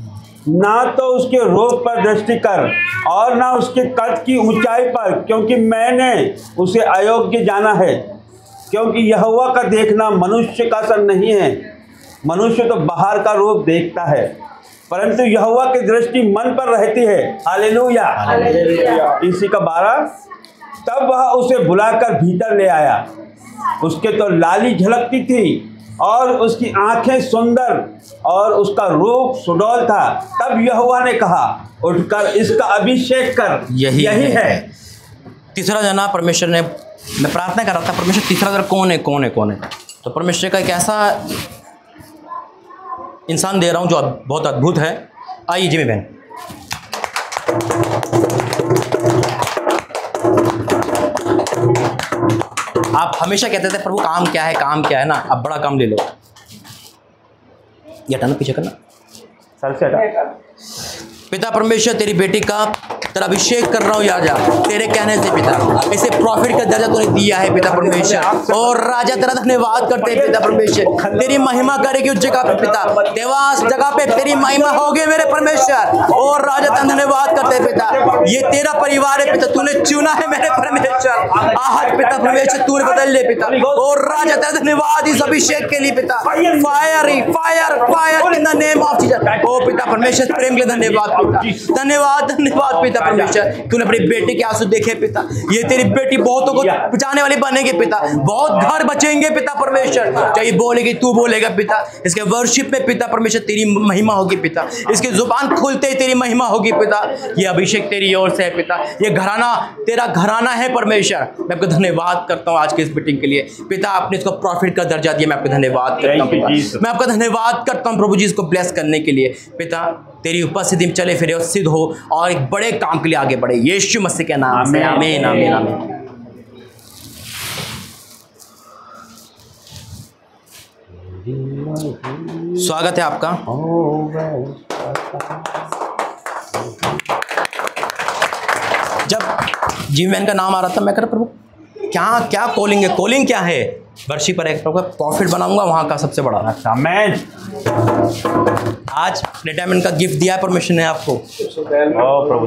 ना तो उसके रूप पर दृष्टि कर और ना उसके कद की ऊंचाई पर, क्योंकि मैंने उसे अयोग्य जाना है। क्योंकि यहोवा का देखना मनुष्य का सा नहीं है, मनुष्य तो बाहर का रूप देखता है, परंतु यहोवा की दृष्टि मन पर रहती है। हालेलुया। इसी का 12। तब वह उसे बुलाकर भीतर ले आया, उसके तो लाली झलकती थी और उसकी आंखें सुंदर और उसका रूप सुडौल था। तब यहोवा ने कहा, उठकर इसका अभिषेक कर। यही है। तीसरा जना परमेश्वर ने, मैं प्रार्थना कर रहा था परमेश्वर तीसरा जना कौन है, कौन है, कौन है। तो परमेश्वर का एक ऐसा इंसान दे रहा हूं जो बहुत अद्भुत है। आइए जिमी बहन। आप हमेशा कहते थे प्रभु काम क्या है, काम क्या है ना, अब बड़ा काम ले लो। ये हटाना, पीछे करना, सर से हटा। पिता परमेश्वर तेरी बेटी का तेरा अभिषेक कर रहा हूँ या जा तेरे कहने से पिता, इसे प्रॉफिट का दर्जा तूने दिया है पिता परमेश्वर। और राजा तेरा धन्यवाद करते हैं पिता परमेश्वर, तेरी महिमा करेगी उस जगह पे पिता, देवास जगह पे तेरी महिमा होगी मेरे परमेश्वर। और राजा तेरा धन्यवाद करते हैं पिता, ये तेरा परिवार है पिता, तूने चुना है मेरे परमेश्वर। आज पिता परमेश्वर तूने बदल ले पिता। और राजा तेरा धन्यवाद इस अभिषेक के लिए पिता, fire fire fire in the name of Jesus. ओ पिता परमेश्वर प्रेम के धन्यवाद पिता, धन्यवाद धन्यवाद पिता परमेश्वर, तूने अपनी बेटी के आंसू देखे पिता, ये तेरी बेटी बहुतों को बचाने वाली बनेगी पिता, बहुत घर बचेंगे पिता परमेश्वर। चाहे बोलेगी तू बोलेगा पिता, इसके वर्शिप में पिता परमेश्वर तेरी महिमा होगी पिता, इसकी जुबान खुलते ही तेरी महिमा होगी पिता। ये अभिषेक तेरी ओर से है पिता, ये घराना तेरा घराना है परमेश्वर। मैं आपको धन्यवाद करता हूँ आज के इस मीटिंग के लिए पिता, आपने इसको प्रॉफिट का दर्जा दिया, मैं आपको धन्यवाद करता हूँ पिता, मैं आपका धन्यवाद करता हूँ प्रभु जी इसको ब्लेस करने के लिए पिता। तेरी उपस्थिति में चले फिरे और सिद्ध हो और एक बड़े काम के लिए आगे बढ़े यीशु मसीह के नाम से, आमीन आमीन आमीन। स्वागत है आपका। जब जिम मैन का नाम आ रहा था मैं कह रहा प्रभु क्या क्या कॉलिंग है, कॉलिंग क्या है, वर्षी पर एक प्रॉफिट बनाऊंगा वहां का सबसे बड़ा। आज रिटायरमेंट का गिफ्ट दिया है परमेश्वर ने आपको, प्रभु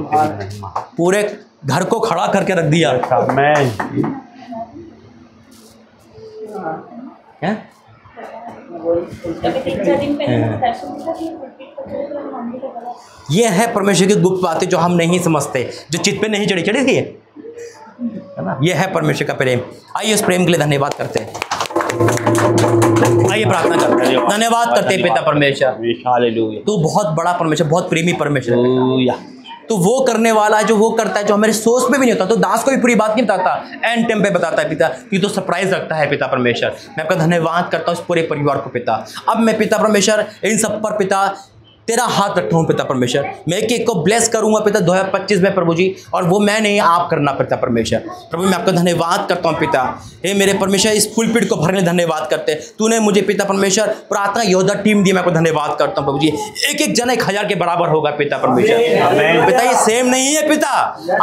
पूरे घर को खड़ा करके रख दिया। ये है परमेश्वर की गुप्त बातें जो हम नहीं समझते, जो चित पे नहीं चढ़ी थी। है ना। ये है परमेश्वर का प्रेम। आइए उस प्रेम के लिए धन्यवाद करते हैं। आइए प्रार्थना करते हैं, धन्यवाद करते हैं पिता परमेश्वर। हालेलुया। तू बहुत बड़ा परमेश्वर, बहुत प्रेमी परमेश्वर है। हालेलुया। तो वो करने वाला है जो वो करता है, जो हमारे सोच में भी नहीं होता। तो दास को भी पूरी बात नहीं बताता, एंड टाइम पे बताता है पिता। तू तो सरप्राइज रखता है पिता परमेश्वर। मैं आपका धन्यवाद करता हूँ इस पूरे परिवार को पिता। अब मैं पिता परमेश्वर इन सब पर पिता तेरा हाथ रखता हूँ पिता परमेश्वर। मैं एक एक को ब्लेस करूंगा पिता 2025 में प्रभु जी, और वो मैं नहीं आप करना पिता परमेश्वर। प्रभु मैं आपका धन्यवाद करता हूँ पिता। हे मेरे परमेश्वर इस पुलपिट को भरने धन्यवाद करते हैं। तूने मुझे पिता परमेश्वर प्रार्थना योद्धा टीम दी, मैं आपको धन्यवाद करता हूँ प्रभु जी। एक एक जना 1000 के बराबर होगा पिता परमेश्वर। पिता ये सेम नहीं है पिता।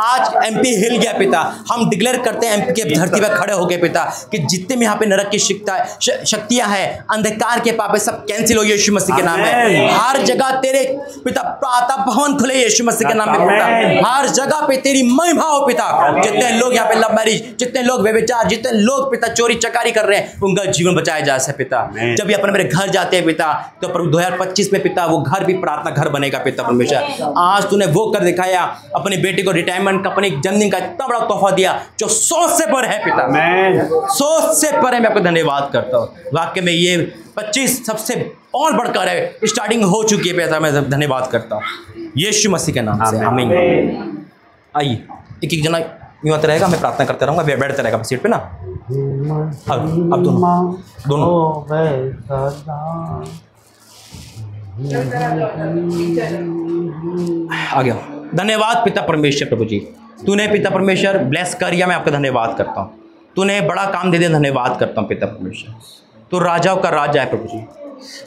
आज एमपी हिल गया पिता। हम डिक्लेयर करते हैं एमपी के धरती पर खड़े हो गए पिता कि जितने भी यहाँ पे नरक की शक्तियाँ हैं, अंधकार के पापे सब कैंसिल हो यीशु मसीह के नाम में। हर जगह तेरे पिता प्रातः भवन खुले यीशु मसीह के नाम में पिता। हर जगह पे तेरी महिमा हो पिता। जितने लोग यहाँ पे लव मैरिज, जितने लोग व्यभिचार, जितने लोग पिता चोरी चकारी कर रहे हैं, उनका जीवन बचाया जा सके पिता। जब ये अपने मेरे घर जाते हैं पिता, तो प्रभु 2025 में पिता वो घर भी प्रार्थना घर बनेगा पिता परमेश्वर। आज तूने वो कर दिखाया, अपने बेटे को रिटायरमेंट का, अपने जन्मदिन का इतना बड़ा तोहफा दिया जो सोच से पर है पिता। सोच से पर है। मैं आपको धन्यवाद करता हूँ। वाक्य में ये 25 सबसे और बढ़कर है, स्टार्टिंग हो चुकी है पिता। मैं धन्यवाद करता हूँ यीशु मसीह के नाम से, आमीन। आइए एक एक जना यूँ आते रहेगा, मैं प्रार्थना करता रहूँगा, बैठते रहेगा सीट पे ना। अब दोनों आ गया। धन्यवाद पिता परमेश्वर। प्रभु जी तूने पिता परमेश्वर ब्लेस कर दिया, मैं आपका धन्यवाद करता हूँ। तूने बड़ा काम दे दिया, धन्यवाद करता हूँ पिता परमेश्वर। तो राजाओं का राजा है प्रभु जी,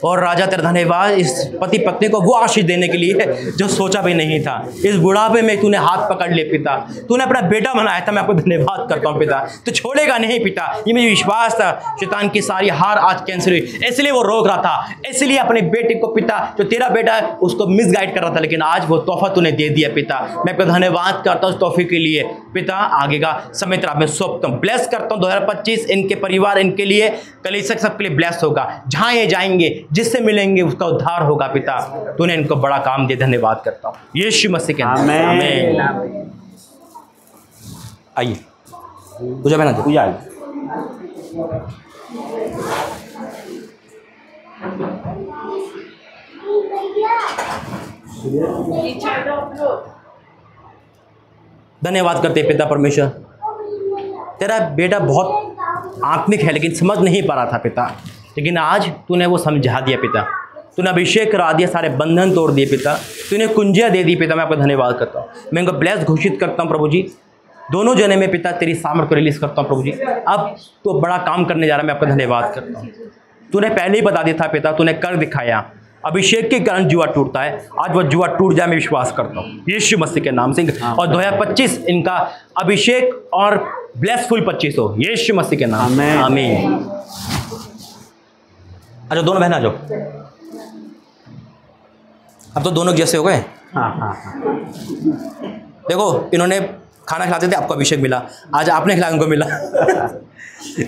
और राजा तेरा धन्यवाद इस पति पत्नी को वो आशीष देने के लिए जो सोचा भी नहीं था। इस बुढ़ापे में तूने हाथ पकड़ लिए पिता, तूने अपना बेटा बनाया था। मैं आपको धन्यवाद करता हूँ पिता। तो छोड़ेगा नहीं पिता, ये मुझे विश्वास था। शैतान की सारी हार आज कैंसिल हुई, इसलिए वो रोक रहा था, इसलिए अपने बेटे को पिता, जो तेरा बेटा है उसको मिसगाइड कर रहा था, लेकिन आज वो तोहफा तूने दे दिया पिता। मैं आपको धन्यवाद करता हूँ उस तोहफे के लिए पिता। आगे का समय तेरा मैं सौंपता हूँ, ब्लेस करता हूँ 2025 इनके परिवार, इनके लिए कलीसिया सबके लिए ब्लेस होगा। जहाँ ये जाएंगे, जिससे मिलेंगे, उसका उद्धार होगा पिता। तूने इनको बड़ा काम दिया, धन्यवाद करता हूँ यीशु मसीह के नाम में, आमीन। आइए पूजा बना दो, पूजा आइए। धन्यवाद करते पिता परमेश्वर। तेरा बेटा बहुत आत्मिक है लेकिन समझ नहीं पा रहा था पिता, लेकिन आज तूने वो समझा दिया पिता। तूने अभिषेक करा दिया, सारे बंधन तोड़ दिए पिता। तूने कुंजियाँ दे दी पिता। मैं आपका धन्यवाद करता हूँ। मैं इनको ब्लेस घोषित करता हूँ प्रभु जी। दोनों जने में पिता तेरी सामर्थ को रिलीज करता हूँ प्रभु जी। अब तो बड़ा काम करने जा रहा है, मैं आपका धन्यवाद करता हूँ। तूने पहले ही बता दिया था पिता, तूने कर दिखाया। अभिषेक के कारण जुआ टूटता है, आज वो जुआ टूट जाए, मैं विश्वास करता हूँ यीशु मसीह के नाम से। और 2025 इनका अभिषेक और ब्लेसफुल 25 हो यीशु मसीह के नाम में, आमीन। अच्छा दोनों बहन आ जाओ। अब तो दोनों जैसे हो गए। देखो इन्होंने खाना खिलाते थे, आपको अभिषेक मिला, आज आपने खिलाया उनको मिला।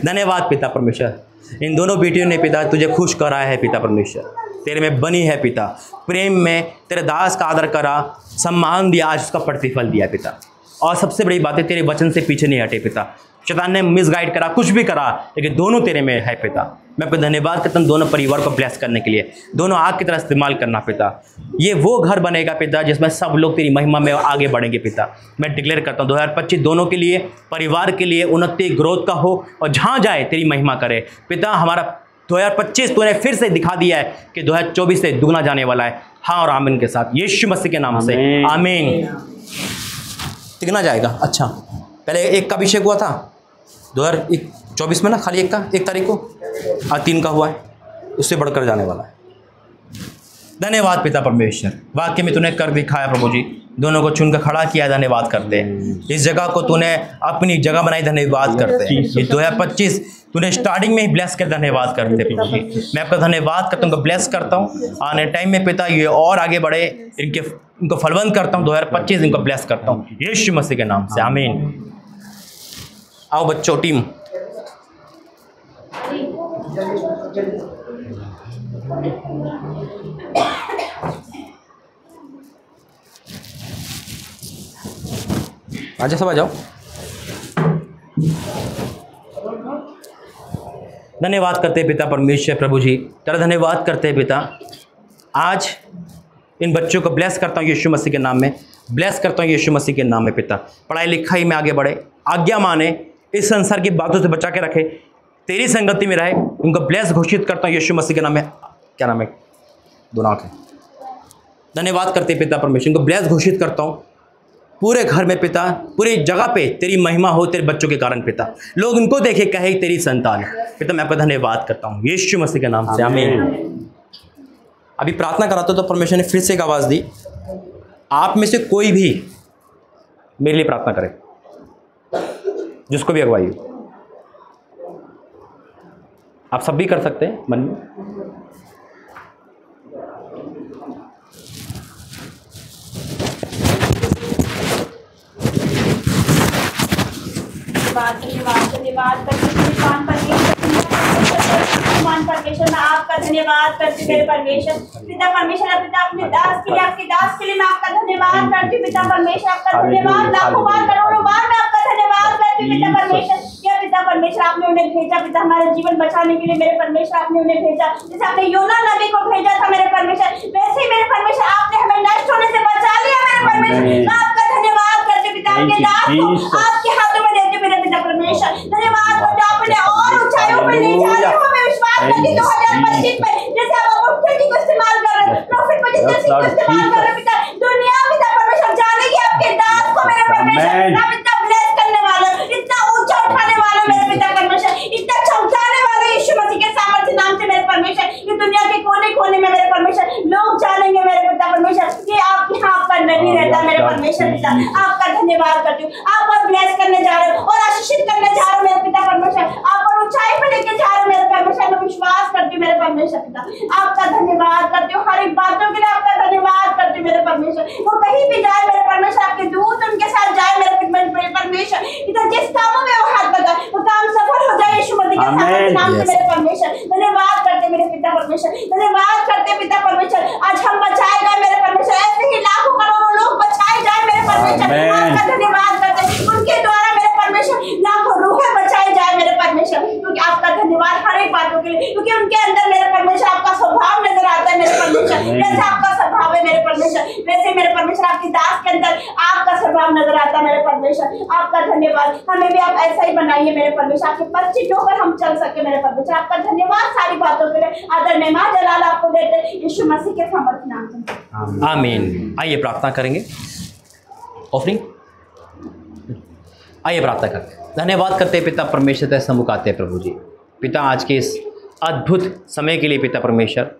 धन्यवाद पिता परमेश्वर। इन दोनों बेटियों ने पिता तुझे खुश करा है पिता परमेश्वर। तेरे में बनी है पिता, प्रेम में तेरे दास का आदर करा, सम्मान दिया, आज उसका प्रतिफल दिया पिता। और सबसे बड़ी बात है तेरे वचन से पीछे नहीं हटे पिता। शैतान ने मिसगाइड करा, कुछ भी करा, लेकिन दोनों तेरे में है पिता। मैं आपको धन्यवाद करता हूँ दोनों परिवार को ब्लेस करने के लिए। दोनों आग की तरह इस्तेमाल करना पिता। ये वो घर बनेगा पिता जिसमें सब लोग तेरी महिमा में आगे बढ़ेंगे पिता। मैं डिक्लेयर करता हूँ 2025 दोनों के लिए, परिवार के लिए उन्नति ग्रोथ का हो, और जहाँ जाए तेरी महिमा करे पिता। हमारा 2025 तूने फिर से दिखा दिया है कि 2024 से दुगना जाने वाला है। हाँ और आमीन के साथ यीशु मसीह के नाम से, आमीन। तिगना जाएगा। अच्छा पहले एक का अभिषेक हुआ था 2024 में ना, खाली एक का, 1 तारीख को, आज 3 का हुआ है, उससे बढ़कर जाने वाला है। धन्यवाद पिता परमेश्वर। वाक्य में तूने कर दिखाया प्रभु जी, दोनों को चुनकर खड़ा किया, धन्यवाद करते हैं। इस जगह को तूने अपनी जगह बनाई, धन्यवाद करते हैं। ये 2025 तूने स्टार्टिंग में ही ब्लेस कर, धन्यवाद करते प्रभु जी। मैं आपका धन्यवाद करता हूँ, ब्लेस करता हूँ। आने टाइम में पिता ये और आगे बढ़े, इनको फलवंत करता हूँ। 2025 इनको ब्लेस करता हूँ यीशु मसीह के नाम से, आमीन। आओ बच्चों टीम। आजा सब आ जाओ। धन्यवाद करते हैं पिता परमेश्वर प्रभु जी, तेरा धन्यवाद करते हैं पिता। आज इन बच्चों को ब्लेस करता हूँ यीशु मसीह के नाम में, ब्लेस करता हूँ यीशु मसीह के नाम में पिता। पढ़ाई लिखाई में आगे बढ़े, आज्ञा माने, इस संसार की बातों से बचा के रखे, तेरी संगति में रहे। उनको ब्लेस घोषित करता हूँ यीशु मसीह के नाम में। क्या नाम है? दोनों आंखें। धन्यवाद करते पिता परमेश्वर, उनको ब्लेस घोषित करता हूँ पूरे घर में पिता, पूरी जगह पे तेरी महिमा हो तेरे बच्चों के कारण पिता। लोग उनको देखे कहे तेरी संतान पिता। मैं आपका धन्यवाद करता हूँ यीशु मसीह के नाम से, आमीन। अभी प्रार्थना कराता तो परमेश्वर ने फिर से एक आवाज़ दी, आप में से कोई भी मेरे लिए प्रार्थना करे, जिसको भी अगुवाई हो। आप सब भी कर सकते हैं मन में। परमेश्वर मैं आपका धन्यवाद करती हूँ मेरे परमेश्वर पिता परमेश्वर। पिता अपने दास के लिए, आपके दास के लिए मैं आपका धन्यवाद करती हूँ पिता परमेश्वर। आपका धन्यवाद लाखों बार करोड़ों बार मैं आपका धन्यवाद करती हूँ पिता परमेश्वर। क्या पिता परमेश्वर आपने उन्हें भेजा पिता हमारे जीवन बचाने के लिए मेरे परमेश्वर। आपने उन्हें भेजा जैसे आपने योना नबी को भेजा था मेरे परमेश्वर, वैसे ही मेरे परमेश्वर आपने हमें नष्ट होने से बचा लिया मेरे परमेश्वर। मैं आपका धन्यवाद करती हूँ पिता। आपके दास को आपके हाथों में देती हूँ मेरे पिता परमेश्वर। धन्यवाद करते आपने और ऊंचाइयों पर ले जा रहे हो हमें विश्वास करके 2025 में, जैसे आप अपॉर्चुनिटी को इस्तेमाल कर रहे हैं, प्रॉफिट को इस्तेमाल कर रहे हैं पिता। दुनिया पिता परमेश्वर जानेगी आपके दास को मेरे परमेश्वर। आप इतना ब्लेस करने वाले, इतना ऊंचा उठाने वाले मेरे पिता परमेश्वर, इतना चमकाने वाले यीशु मसीह के सामर्थ्य नाम से मेरे परमेश्वर। ये दुनिया के कोने कोने में मेरे परमेश्वर लोग जानेंगे मेरे पिता परमेश्वर कि आप यहाँ पर नहीं रहता मेरे परमेश्वर पिता। आपका धन्यवाद करती हूँ। आप और ब्लेस करने जा रहे हो और आशीषित करने जा रहे हो मेरे पिता परमेश्वर। आप और ऊंचाई पर लेके जा रहे हो मेरे परमेश्वर। मैं विश्वास करती हूँ मेरे परमेश्वर पिता। आपका धन्यवाद करती हूँ हर एक बातों के लिए। आपका धन्यवाद करती हूँ मेरे परमेश्वर। वो कहीं भी जाए मेरे परमेश्वर, आपके दूत उनके साथ जाए मेरे परमेश्वर पिता। जिस कामों में वो हाथ लगाए वो काम सफल हो जाए यीशु मसीह के सामर्थ्य नाम से मेरे परमेश्वर। धन्यवाद करते मेरे पिता परमेश्वर। धन्यवाद करते पिता परमेश्वर। आज हम बचाए गए मेरे परमेश्वर, ऐसे ही लाखों करोड़ों लोग बचाए जाए मेरे परमेश्वर। आपका धन्यवाद करते उनके द्वारा मेरे परमेश्वर लाखों रूहें बचाई जाए मेरे परमेश्वर। क्योंकि आपका धन्यवाद हर एक बातों के लिए, क्योंकि उनके अंदर मेरे परमेश्वर आपका स्वभाव नजर आता है मेरे परमेश्वर। जैसे आपका स्वभाव है मेरे परमेश्वर, वैसे मेरे परमेश्वर आपके दास के अंदर आपका स्वभाव नजर आता है मेरे परमेश्वर। आपका धन्यवाद। हमें भी आप ऐसा ही बनाइए मेरे परमेश्वर, आपके पद चिन्हों पर हम चल सके मेरे परमेश्वर। आपका धन्यवाद सारी बातों के लिए। आदर महिमा जलाल आपको देते यीशु मसीह के सामर्थ्य नाम से, आमीन। आइए प्रार्थना करेंगे। ऑफरिंग आइए प्रार्थना करते हैं। धन्यवाद करते हैं पिता परमेश्वर, तेरे सम्मुख आते हैं प्रभु जी। पिता आज के इस अद्भुत समय के लिए पिता परमेश्वर,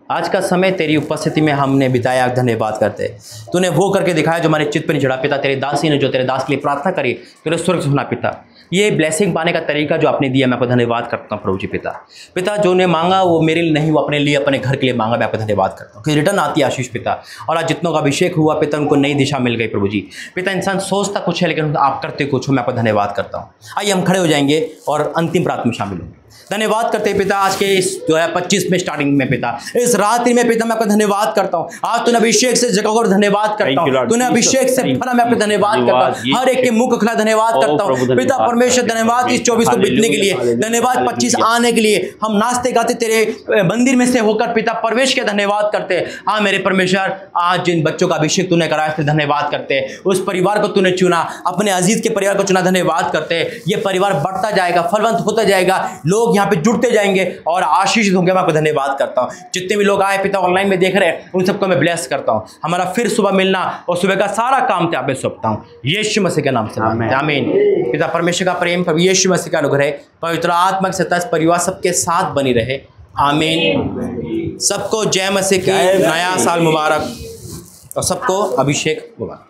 आज का समय तेरी उपस्थिति में हमने बिताया, धन्यवाद करते हैं। तूने वो करके दिखाया जो हमारे चित्त पर नहीं चढ़ा पिता। तेरे दासी ने जो तेरे दास के लिए प्रार्थना करी, तूने स्वर्ग सुना पिता। ये ब्लेसिंग पाने का तरीका जो आपने दिया, मैं आपको धन्यवाद करता हूँ प्रभु जी पिता। पिता जो ने मांगा वो मेरे लिए नहीं, वो अपने लिए अपने घर के लिए मांगा, मैं आपको धन्यवाद करता हूँ कि रिटर्न आती है आशीष पिता। और आज जितनों का अभिषेक हुआ पिता, उनको नई दिशा मिल गई प्रभु जी पिता। इंसान सोचता कुछ है लेकिन आप करते कुछ हो, मैं आपको धन्यवाद करता हूँ। आइए हम खड़े हो जाएंगे और अंतिम प्रार्थना में शामिल होंगे। धन्यवाद करते हैं पिता आज के इस 2025 में स्टार्टिंग में पिता, इस रात्रि में पिता मैं आपका धन्यवाद करता हूँ। आज तूने अभिषेक से जगह और धन्यवाद करता हूँ, तूने अभिषेक से भरा, मैं आपका धन्यवाद करता हूँ। हर एक के मुख खुला धन्यवाद करता हूँ पिता परमेश्वर। धन्यवाद इस 24 को बीतने के लिए, धन्यवाद 25 आने के लिए। हम नाचते गाते तेरे मंदिर में से होकर पिता प्रवेश के धन्यवाद करते हैं। हाँ मेरे परमेश्वर, आज जिन बच्चों का अभिषेक तूने कराया थे धन्यवाद करते हैं। उस परिवार को तूने चुना, अपने अजीज के परिवार को चुना, धन्यवाद करते हैं। ये परिवार बढ़ता जाएगा, फलवंत होता जाएगा, लोग यहाँ पे जुड़ते जाएंगे और आशीषित होंगे। मैं आपको धन्यवाद करता हूँ। जितने भी लोग आए पिता ऑनलाइन में देख रहे हैं, उन सबको मैं ब्लेस करता हूँ। हमारा फिर सुबह मिलना और सुबह का सारा काम ते आप सौंपता हूँ यीशु मसीह के नाम से, आमीन। पिता परमेश्वर का प्रेम, प्रभु यीशु मसीह का अनुग्रह, पवित्र आत्मा की सत्ता परिवार सबके साथ बनी रहे, आमीन। सबको जय मसीह की नया साल मुबारक और सबको अभिषेक मुबारक।